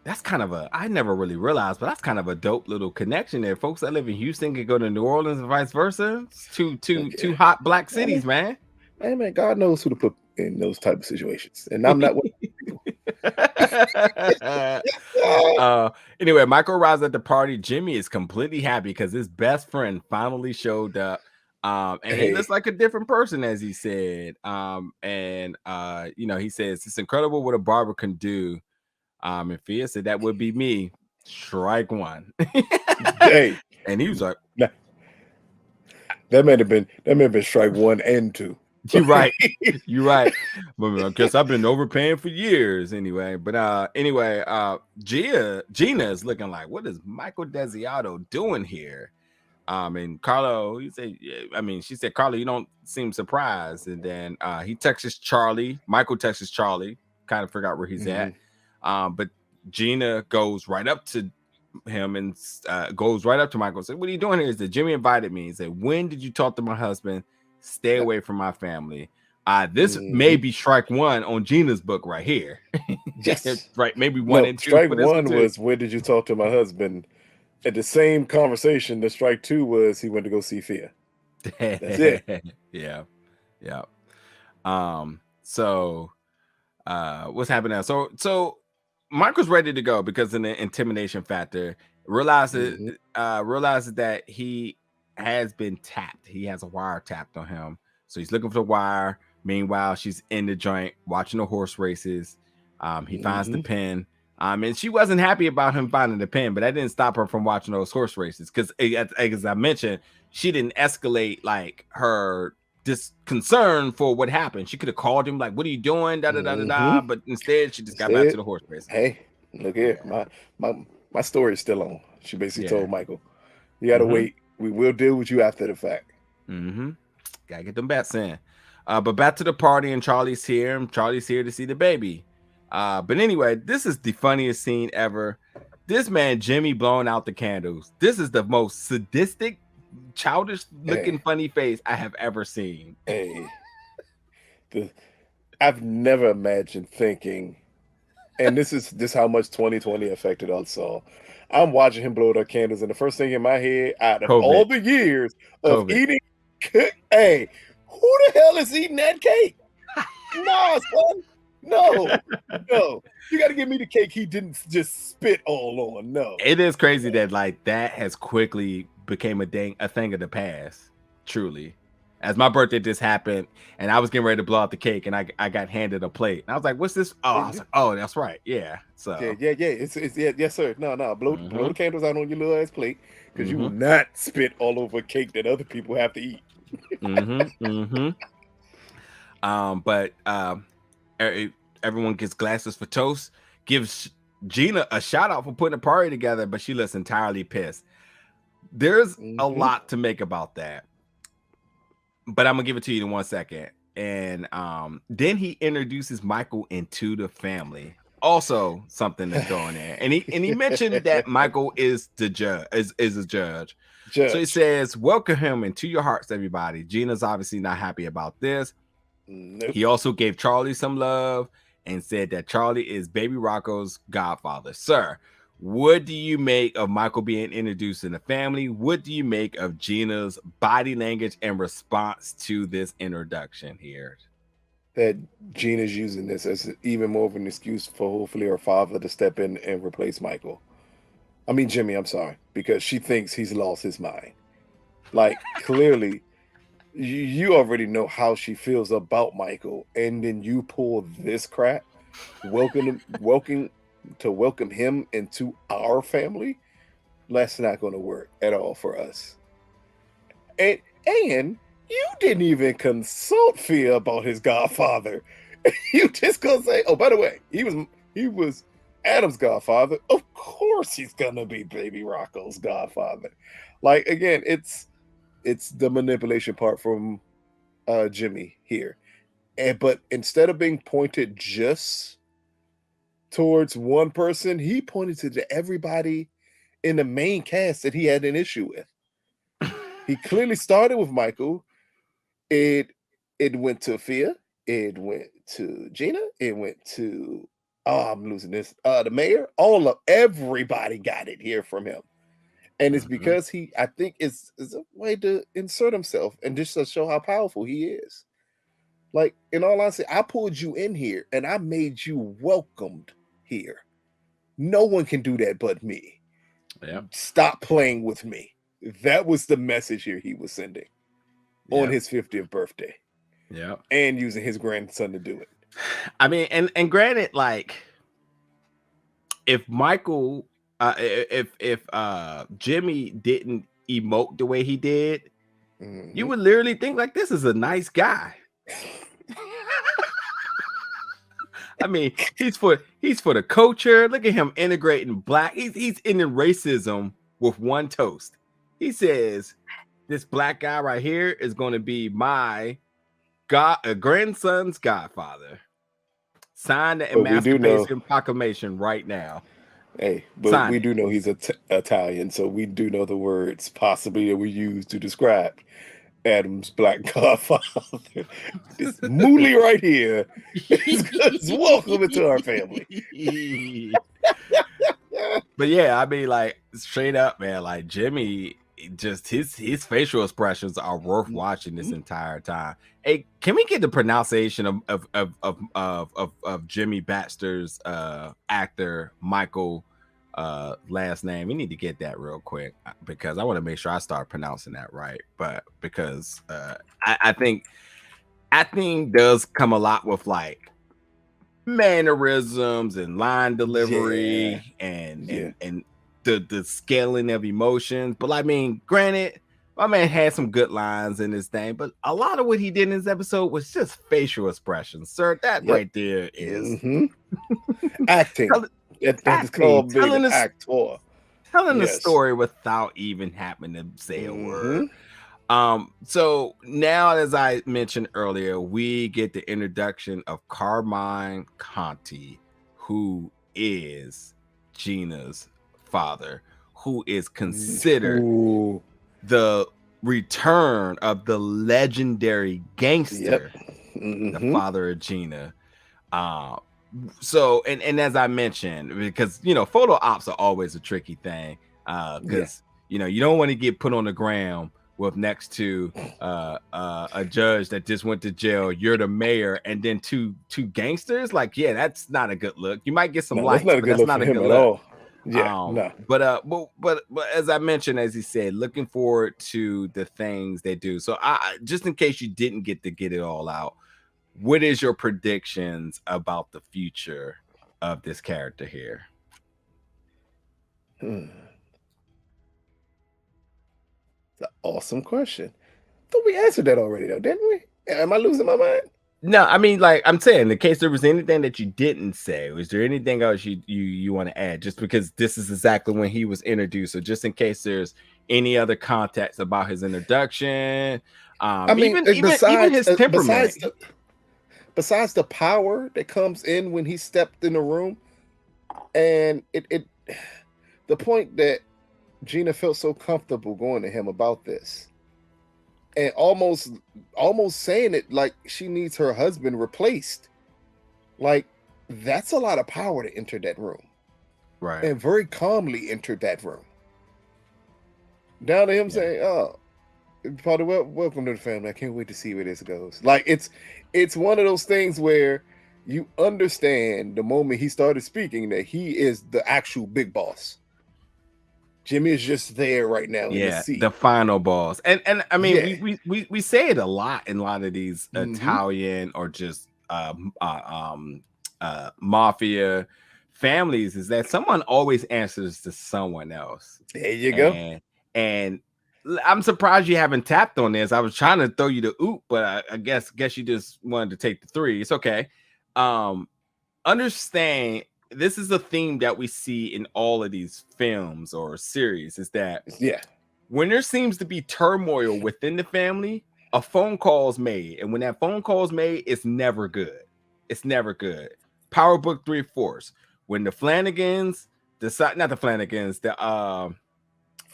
That's kind of I never really realized, but that's kind of a dope little connection there. Folks that live in Houston can go to New Orleans and vice versa. It's two hot black cities, man. Hey man, God knows who to put in those type of situations, and I'm not one. Anyway, Michael arrives at the party. Jimmy is completely happy because his best friend finally showed up. And he looks like a different person, as he said. He says it's incredible what a barber can do. And Fia said that would be me. Strike one. And he was like, that may have been strike 1 and 2. You're right. You're right. But I guess I've been overpaying for years anyway. But anyway, Gina is looking like, what is Michael Desiato doing here? And Carlo, she said, Carlo, you don't seem surprised. And then he texts Charlie. Michael texts Charlie, kind of figure out where he's at. But Gina goes right up to him and goes right up to Michael and said, what are you doing here? He said, Jimmy invited me. He said, when did you talk to my husband? Stay away from my family. This may be strike one on Gina's book right here. Yes. Right. Maybe one and two. Strike one was, when did you talk to my husband? At the same conversation, the strike two was he went to go see Fia. That's it. Yeah. So what's happening now? So Michael's ready to go because of the intimidation factor. Realizes that he has been tapped. He has a wire tapped on him. So he's looking for the wire. Meanwhile, she's in the joint watching the horse races. He finds the pin. And she wasn't happy about him finding the pin, but that didn't stop her from watching those horse races. Because as I mentioned, she didn't escalate like her concern for what happened. She could have called him like, what are you doing? But instead she just got back to the horse race. Hey, look here. My story is still on. She basically told Michael, you gotta wait. We will deal with you after the fact. Gotta get them bets in. But back to the party, and Charlie's here. And Charlie's here to see the baby. But anyway, this is the funniest scene ever. This man, Jimmy, blowing out the candles. This is the most sadistic, childish looking funny face I have ever seen. I've never imagined thinking, and this is how much 2020 affected us all. I'm watching him blow the candles, and the first thing in my head, out of all the years of eating, hey, who the hell is eating that cake? No, son. No. You got to give me the cake he didn't just spit all on. No. It is crazy that like that has quickly became a thing of the past. Truly. As my birthday just happened and I was getting ready to blow out the cake and I got handed a plate. And I was like, what's this? Oh, I was like, oh, that's right. Yeah. So yeah. It's yes, sir. No. Blow the candles out on your little ass plate because you will not spit all over a cake that other people have to eat. But everyone gets glasses for toast, gives Gina a shout out for putting a party together, but she looks entirely pissed. There's a lot to make about that, but I'm gonna give it to you in 1 second. And then he introduces Michael into the family. Also something to throw in there. And he mentioned that Michael is the judge, is a judge. So he says, welcome him into your hearts, everybody. Gina's obviously not happy about this. Nope. He also gave Charlie some love and said that Charlie is baby Rocco's godfather. Sir, what do you make of Michael being introduced in the family? What do you make of Gina's body language and response to this introduction here? That Gina's using this as even more of an excuse for hopefully her father to step in and replace Michael. I mean, Jimmy, I'm sorry, because she thinks he's lost his mind. Like, clearly, you already know how she feels about Michael, and then you pull this crap, welcome him into our family. That's not going to work at all for us. And you didn't even consult Fia about his godfather. You just gonna say, oh, by the way, he was Adam's godfather. Of course he's gonna be baby Rocco's godfather. Like, again, it's the manipulation part from Jimmy here. But instead of being pointed just towards one person, he pointed to everybody in the main cast that he had an issue with. He clearly started with Michael. It went to Fia. It went to Gina. It went to I'm losing this. The mayor. Everybody got it here from him. And it's because I think it's a way to insert himself and just to show how powerful he is. Like, in all honesty, I pulled you in here and I made you welcomed here. No one can do that but me. Yeah. Stop playing with me. That was the message here he was sending on his 50th birthday. Yeah. And using his grandson to do it. I mean, and granted, like, if Michael, if Jimmy didn't emote the way he did, you would literally think like this is a nice guy. I mean, he's for the culture. Look at him integrating black. He's ending racism with one toast. He says, "This black guy right here is going to be my grandson's godfather." Sign the But we do know, Emancipation Proclamation right now. hey, but Sign we it. do know he's Italian, so we do know the words possibly that we use to describe Adam's black godfather. This mooly right here is welcome into our family. But yeah, I mean, like straight up, man, like Jimmy, just his facial expressions are worth watching this entire time. Hey, can we get the pronunciation of Jimmy Baxter's actor Michael last name? We need to get that real quick because I want to make sure I start pronouncing that right. But because I think acting does come a lot with like mannerisms and line delivery and the scaling of emotions. But I mean, granted, my man had some good lines in this thing, but a lot of what he did in this episode was just facial expressions, sir. That right there is acting. That is called being an actor. Telling the story without even having to say a word. So now, as I mentioned earlier, we get the introduction of Carmine Conti, who is Gina's father, who is considered the return of the legendary gangster, the father of Gina. So and as I mentioned, because photo ops are always a tricky thing, because you don't want to get put on the ground with next to a judge that just went to jail. You're the mayor, and then two gangsters. Like, yeah, that's not a good look. You might get some likes, but that's not a good look at all. Yeah, but as I mentioned, as he said, looking forward to the things they do. So I just in case you didn't get to get it all out, what is your predictions about the future of this character here? It's an awesome question. I thought we answered that already, though, didn't we? Am I losing my mind? No, I mean, like I'm saying, in case there was anything that you didn't say, was there anything else you want to add? Just because this is exactly when he was introduced, so just in case there's any other context about his introduction, I mean, even his temperament. Besides the power that comes in when he stepped in the room, and the point that Gina felt so comfortable going to him about this, and almost saying it like she needs her husband replaced. Like, that's a lot of power to enter that room. Right. And very calmly entered that room. Down to him saying, "Oh, Father, welcome to the family. I can't wait to see where this goes." Like, it's one of those things where you understand the moment he started speaking that he is the actual big boss. Jimmy is just there right now in the seat. The final boss. And I mean, we say it a lot in a lot of these Italian or just mafia families, is that someone always answers to someone else. There you go. And I'm surprised you haven't tapped on this. I was trying to throw you the oop, but I guess you just wanted to take the 3. It's okay. Understand, this is a theme that we see in all of these films or series, is that when there seems to be turmoil within the family, a phone call is made, and when that phone call is made, it's never good. It's never good. Power Book 3/4. When the Flanagans decide, not the Flanagans, the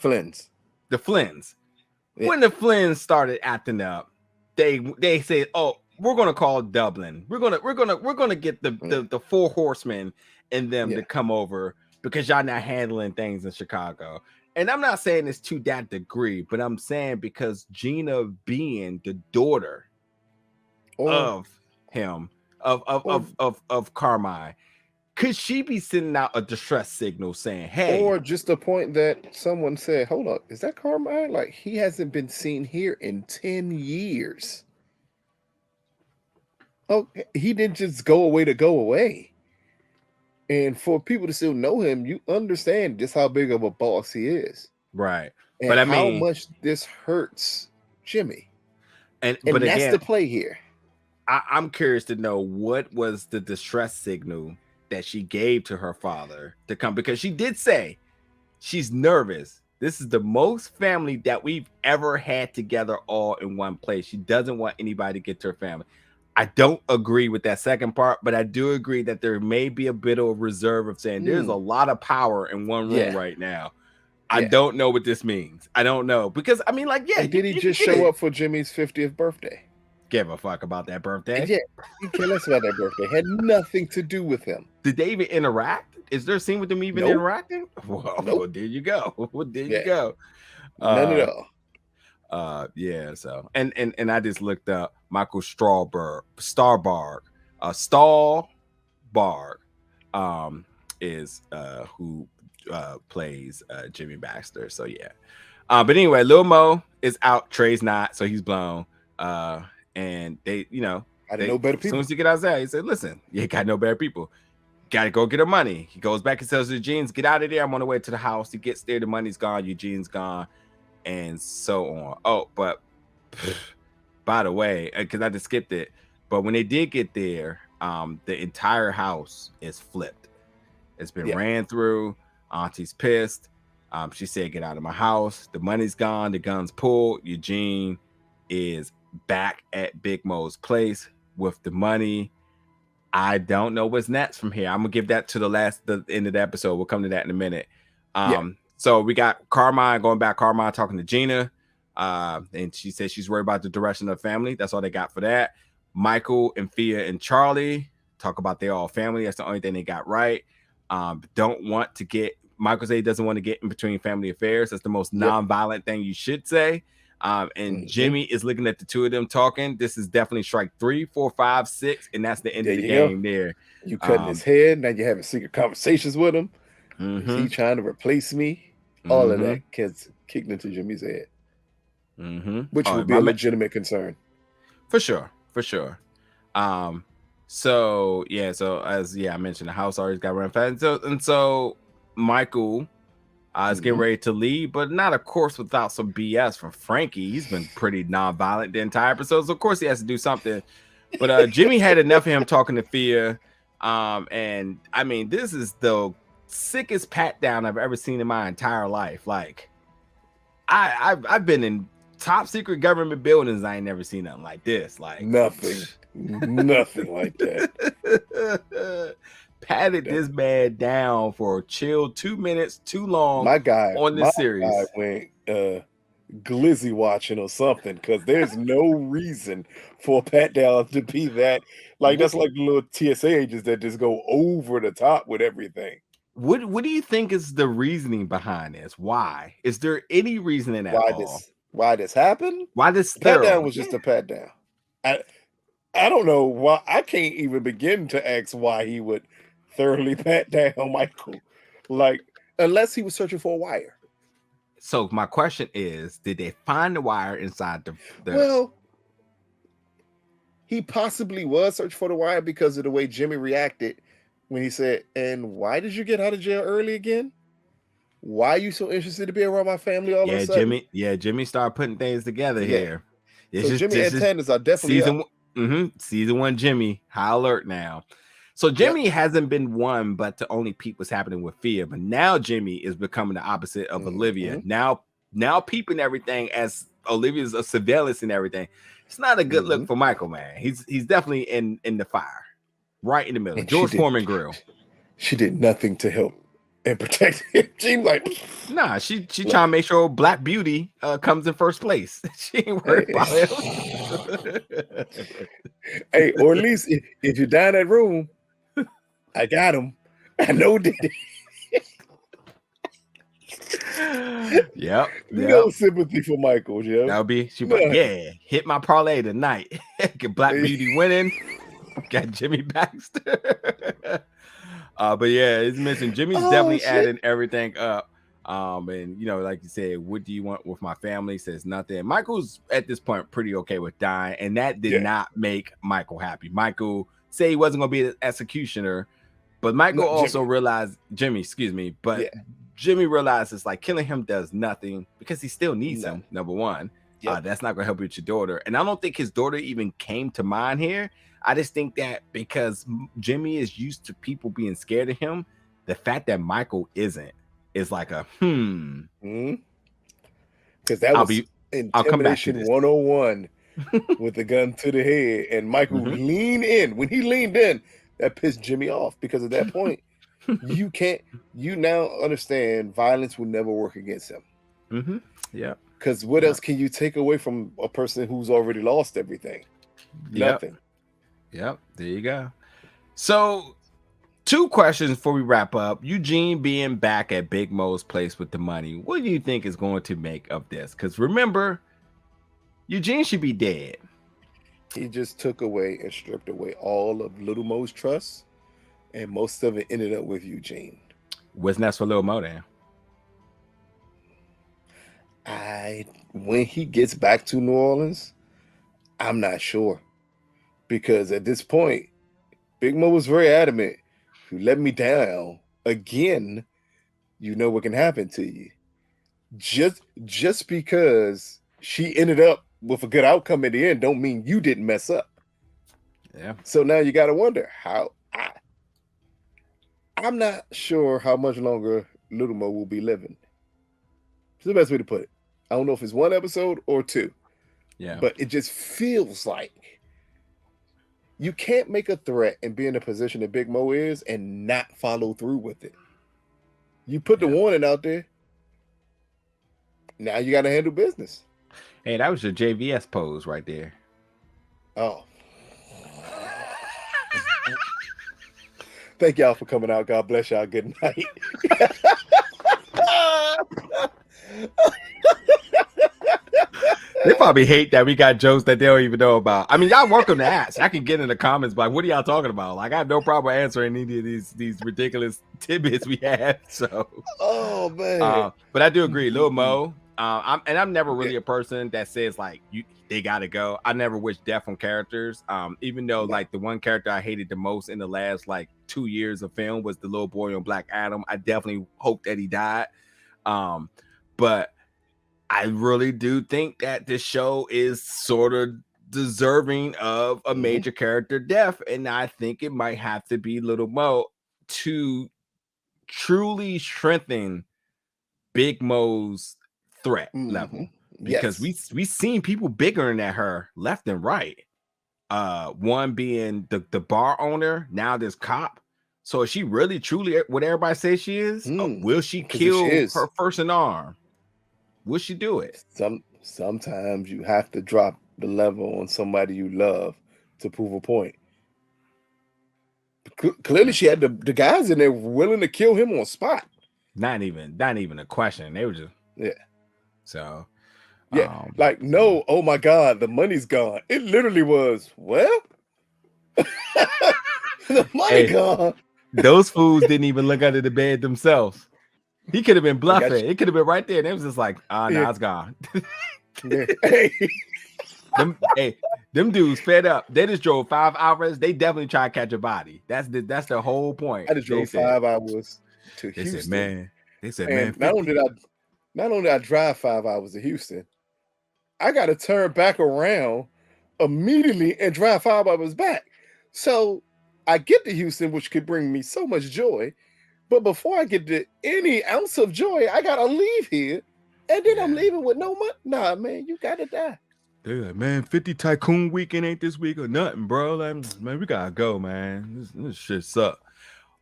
Flynns. The Flynns. Yeah. When the Flynns started acting up, they said, "Oh, we're gonna call Dublin. We're gonna get the 4 horsemen and them to come over because y'all not handling things in Chicago." And I'm not saying it's to that degree, but I'm saying because Gina being the daughter of him, of Carmine, could she be sending out a distress signal saying, "Hey," or just the point that someone said, "Hold up, is that Carmine? Like, he hasn't been seen here in 10 years. Oh, he didn't just go away to go away." And for people to still know him, you understand just how big of a boss he is, right? And but I how mean, much this hurts Jimmy. And but that's the play here. I'm curious to know what was the distress signal that she gave to her father to come, because she did say she's nervous. This is the most family that we've ever had together all in one place. She doesn't want anybody to get to her family. I don't agree with that second part, but I do agree that there may be a bit of reserve of saying there's a lot of power in one room right now. I don't know what this means. I don't know, because I mean, like, and did he just show up for Jimmy's 50th birthday? Give a fuck about that birthday. Yeah, he care less about that birthday. Had nothing to do with him. Did they even interact? Is there a scene with them even interacting? Well, there you go. There you go. None at all. Yeah. So and I just looked up Michael Starbarg, is who plays Jimmy Baxter. So yeah. But anyway, Lil Mo is out. Trey's not, so he's blown. And they, I didn't know better people. As soon as he get outside, he said, "Listen, you got no better people. Got to go get her money." He goes back and tells Eugene, "Get out of there. I'm on the way to the house." He gets there, the money's gone, Eugene's gone, and so on. Oh, but by the way, because I just skipped it, but when they did get there, the entire house is flipped. It's been ran through. Auntie's pissed. She said, "Get out of my house." The money's gone. The gun's pulled. Eugene is back at Big Mo's place with the money. I don't know what's next from here. I'm gonna give that to the end of the episode. We'll come to that in a minute. So we got Carmine going back. Carmine talking to Gina, and she says she's worried about the direction of the family. That's all they got for that. Michael and Fia and Charlie talk about their all family. That's the only thing they got right. Don't want to get Michael say he doesn't want to get in between family affairs. That's the most non-violent thing you should say. And Jimmy is looking at the two of them talking. This is definitely strike 3, 4, 5, 6, and that's the end of the game there. You cutting his head, now you're having secret conversations with him. Is he trying to replace me? All of that gets kicked into Jimmy's head. Which would be a legitimate concern. For sure. So as I mentioned, the house already got run fast. So Michael is getting ready to leave, but not, of course, without some BS from Frankie. He's been pretty non-violent the entire episode, so of course he has to do something. But Jimmy had enough of him talking to Fia, and I mean, this is the sickest pat down I've ever seen in my entire life. Like, I've been in top secret government buildings. I ain't never seen nothing like this. Like nothing like that. Patted this man down for a chill 2 minutes too long. My guy on this series went glizzy watching or something, because there's no reason for a pat down to be that. Like, that's like the little TSA agents that just go over the top with everything. What do you think is the reasoning behind this? Why is there any reasoning at all? Why this happened? Why this pat down was just a pat down? I don't know why. I can't even begin to ask why he would thoroughly pat down Michael, like, unless he was searching for a wire. So my question is, did they find the wire inside the Well, he possibly was searching for the wire because of the way Jimmy reacted when he said, "And why did you get out of jail early again? Why are you so interested to be around my family all of a sudden?" Jimmy started putting things together here. So Jimmy antennas are definitely season 1 Jimmy, high alert now. So Jimmy hasn't been one but to only peep what's happening with Fia, but now Jimmy is becoming the opposite of Olivia. Now peeping everything as Olivia's a surveillance and everything. It's not a good look for Michael, man. He's definitely in the fire, right in the middle. George Foreman grill. She did nothing to help and protect him. She like, nah, she trying to make sure Black Beauty comes in first place. She ain't worried about him. Hey, or at least if you're down that room, I got him. I know did it. Yep. No sympathy for Michael, Joe. That'll be hit my parlay tonight. Get Black Beauty winning. Got Jimmy Baxter. But yeah, it's mentioned Jimmy's definitely adding everything up. And like you said, what do you want with my family? Says nothing. Michael's at this point pretty okay with dying, and that did not make Michael happy. Michael said he wasn't gonna be an executioner, but Michael also realized Jimmy realizes like killing him does nothing because he still needs him, number one. Yep. That's not going to help you with your daughter. And I don't think his daughter even came to mind here. I just think that because Jimmy is used to people being scared of him, the fact that Michael isn't is like a Because that was I'll come back to intimidation this. 101 with the gun to the head. And Michael leaned in. When he leaned in, that pissed Jimmy off, because at that point, you now understand violence will never work against him. Yeah. Because what else can you take away from a person who's already lost everything? Nothing. Yep. There you go. So 2 questions before we wrap up. Eugene being back at Big Mo's place with the money. What do you think is going to make of this? Because remember, Eugene should be dead. He just took away and stripped away all of Little Mo's trust, and most of it ended up with Eugene. What's next for Little Mo then? When he gets back to New Orleans, I'm not sure. Because at this point, Big Mo was very adamant. If you let me down again, you know what can happen to you. Just because she ended up with a good outcome at the end don't mean you didn't mess up. Yeah. So now you got to wonder how. I'm not sure how much longer Little Mo will be living. It's the best way to put it. I don't know if it's 1 episode or 2. Yeah. But it just feels like you can't make a threat and be in the position that Big Mo is and not follow through with it. You put the warning out there. Now you got to handle business. Hey, that was your JVS pose right there. Oh. Thank y'all for coming out. God bless y'all. Good night. They probably hate that we got jokes that they don't even know about. I mean, y'all welcome to ask. I can get in the comments, but what are y'all talking about? Like, I have no problem answering any of these ridiculous tidbits we have. So, oh man. But I do agree, Lil Mo. I'm never really a person that says like they gotta go. I never wish death on characters. Even though like the one character I hated the most in the last like 2 years of film was the little boy on Black Adam. I definitely hope that he died. But I really do think that this show is sort of deserving of a major character death, and I think it might have to be Little Mo to truly strengthen Big Mo's threat level, because we seen people bigger than her left and right. One being the bar owner. Now there's cop. So is she really truly what everybody says she is? Will she kill her first in arm? Will she do it? Sometimes you have to drop the level on somebody you love to prove a point. Clearly, she had the guys in there willing to kill him on spot. Not even a question. They were just So like no. Oh my God, the money's gone. It literally was the money gone. Those fools didn't even look under the bed themselves. He could have been bluffing. It could have been right there. And it was just like, nah, it's gone. Them dudes fed up. They just drove 5 hours. They definitely try to catch a body. That's the whole point. I just drove 5 hours to Houston. They said, man. Not only did I drive 5 hours to Houston, I got to turn back around immediately and drive 5 hours back. So I get to Houston, which could bring me so much joy. But before I get to any ounce of joy, I gotta leave here, and then I'm leaving with no money. Nah, man, you gotta die. They're like, man, 50 Tycoon weekend ain't this week or nothing, bro. Like, man, we gotta go, man. This shit suck.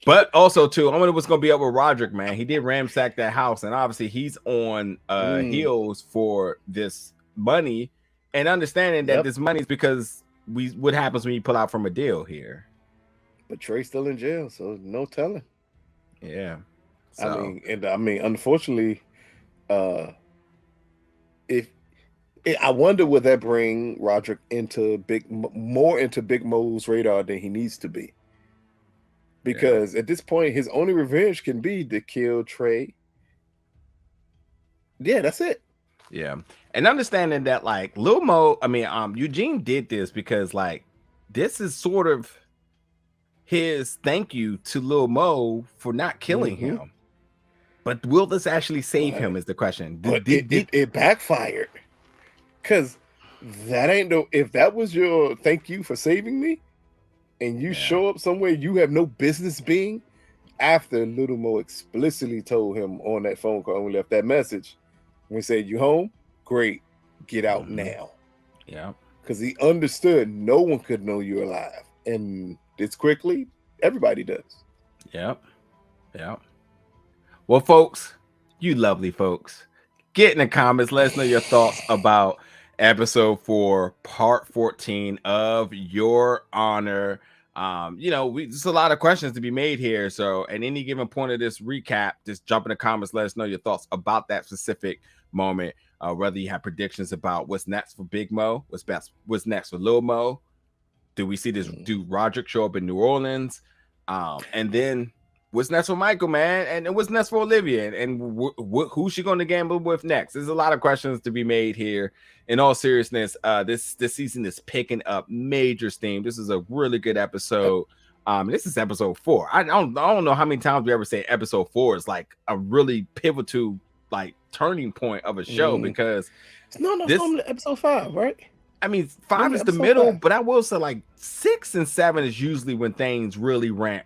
But also, too, I wonder what's gonna be up with Roderick, man. He did ransack that house, and obviously he's on heels for this money, and understanding that this money is because what happens when you pull out from a deal here. But Trey's still in jail, so no telling. Yeah, so. I mean, unfortunately, I wonder would that bring Roderick into more into Big Mo's radar than he needs to be, because at this point, his only revenge can be to kill Trey. Yeah, that's it. Yeah, and understanding that, like Lil Mo, Eugene did this because like this is sort of his thank you to Lil Mo for not killing him. But will this actually save him is the question. It backfired. Because that ain't no, if that was your thank you for saving me, and you show up somewhere you have no business being, after Little Mo explicitly told him on that phone call when we left that message, when he said, "You home? Great. Get out now." Yeah. Because he understood no one could know you're alive. And it's quickly, everybody does. Yep. Well, folks, you lovely folks, get in the comments. Let us know your thoughts about episode 4, part 14 of Your Honor. There's a lot of questions to be made here. So at any given point of this recap, just jump in the comments. Let us know your thoughts about that specific moment. Whether you have predictions about what's next for Big Mo, what's next for Lil Mo. Do we see this dude Roderick show up in New Orleans? And then what's next for Michael, man? And what's next for Olivia? And who's she going to gamble with next? There's a lot of questions to be made here. In all seriousness, this season is picking up major steam. This is a really good episode. This is episode 4. I don't know how many times we ever say episode 4 is like a really pivotal, like, turning point of a show, because this episode 5, right? I mean, 5 is the middle, but I will say like 6 and 7 is usually when things really ramp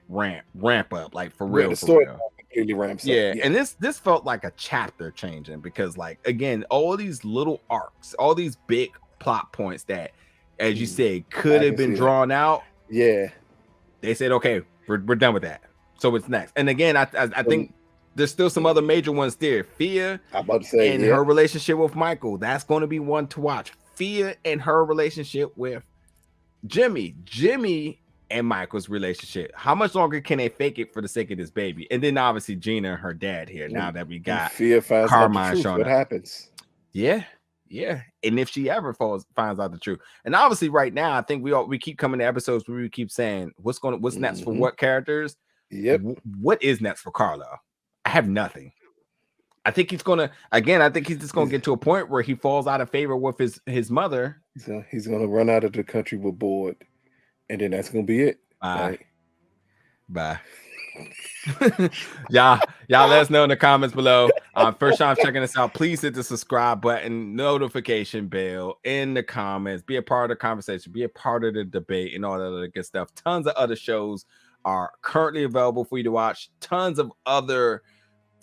up, like for real. The story completely ramps up. Yeah, and this felt like a chapter changing, because, like, again, all these little arcs, all these big plot points that, as you said, could have been drawn out. Yeah, they said, okay, we're done with that. So it's next. And again, I think there's still some other major ones there. Fia, I'm about to say, her relationship with Michael, that's going to be one to watch. Fia and her relationship with Jimmy and Michael's relationship. How much longer can they fake it for the sake of this baby? And then obviously Gina and her dad here. Now that we got Fia finds Carmine showing what happens. Yeah. And if she ever finds out the truth. And obviously right now, I think we keep coming to episodes where we keep saying what's next for what characters. Yep. What is next for Carlo? I have nothing. I think he's just gonna get to a point where he falls out of favor with his mother. He's gonna run out of the country with board, and then that's gonna be it. Bye. y'all let us know in the comments below. First time checking us out, please hit the subscribe button, notification bell in the comments. Be a part of the conversation, be a part of the debate, and all that other good stuff. Tons of other shows are currently available for you to watch. Tons of other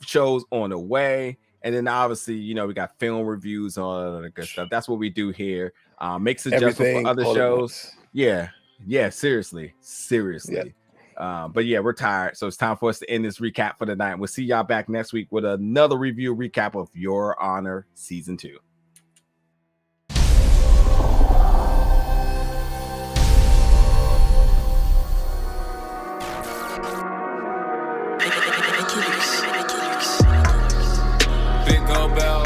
shows on the way, and then obviously we got film reviews, all that other good stuff. That's what we do here. Make suggestions for other shows. Yeah, seriously. Yep. But yeah, we're tired, so it's time for us to end this recap for the night. We'll see y'all back next week with another review recap of Your Honor season 2. Big old bell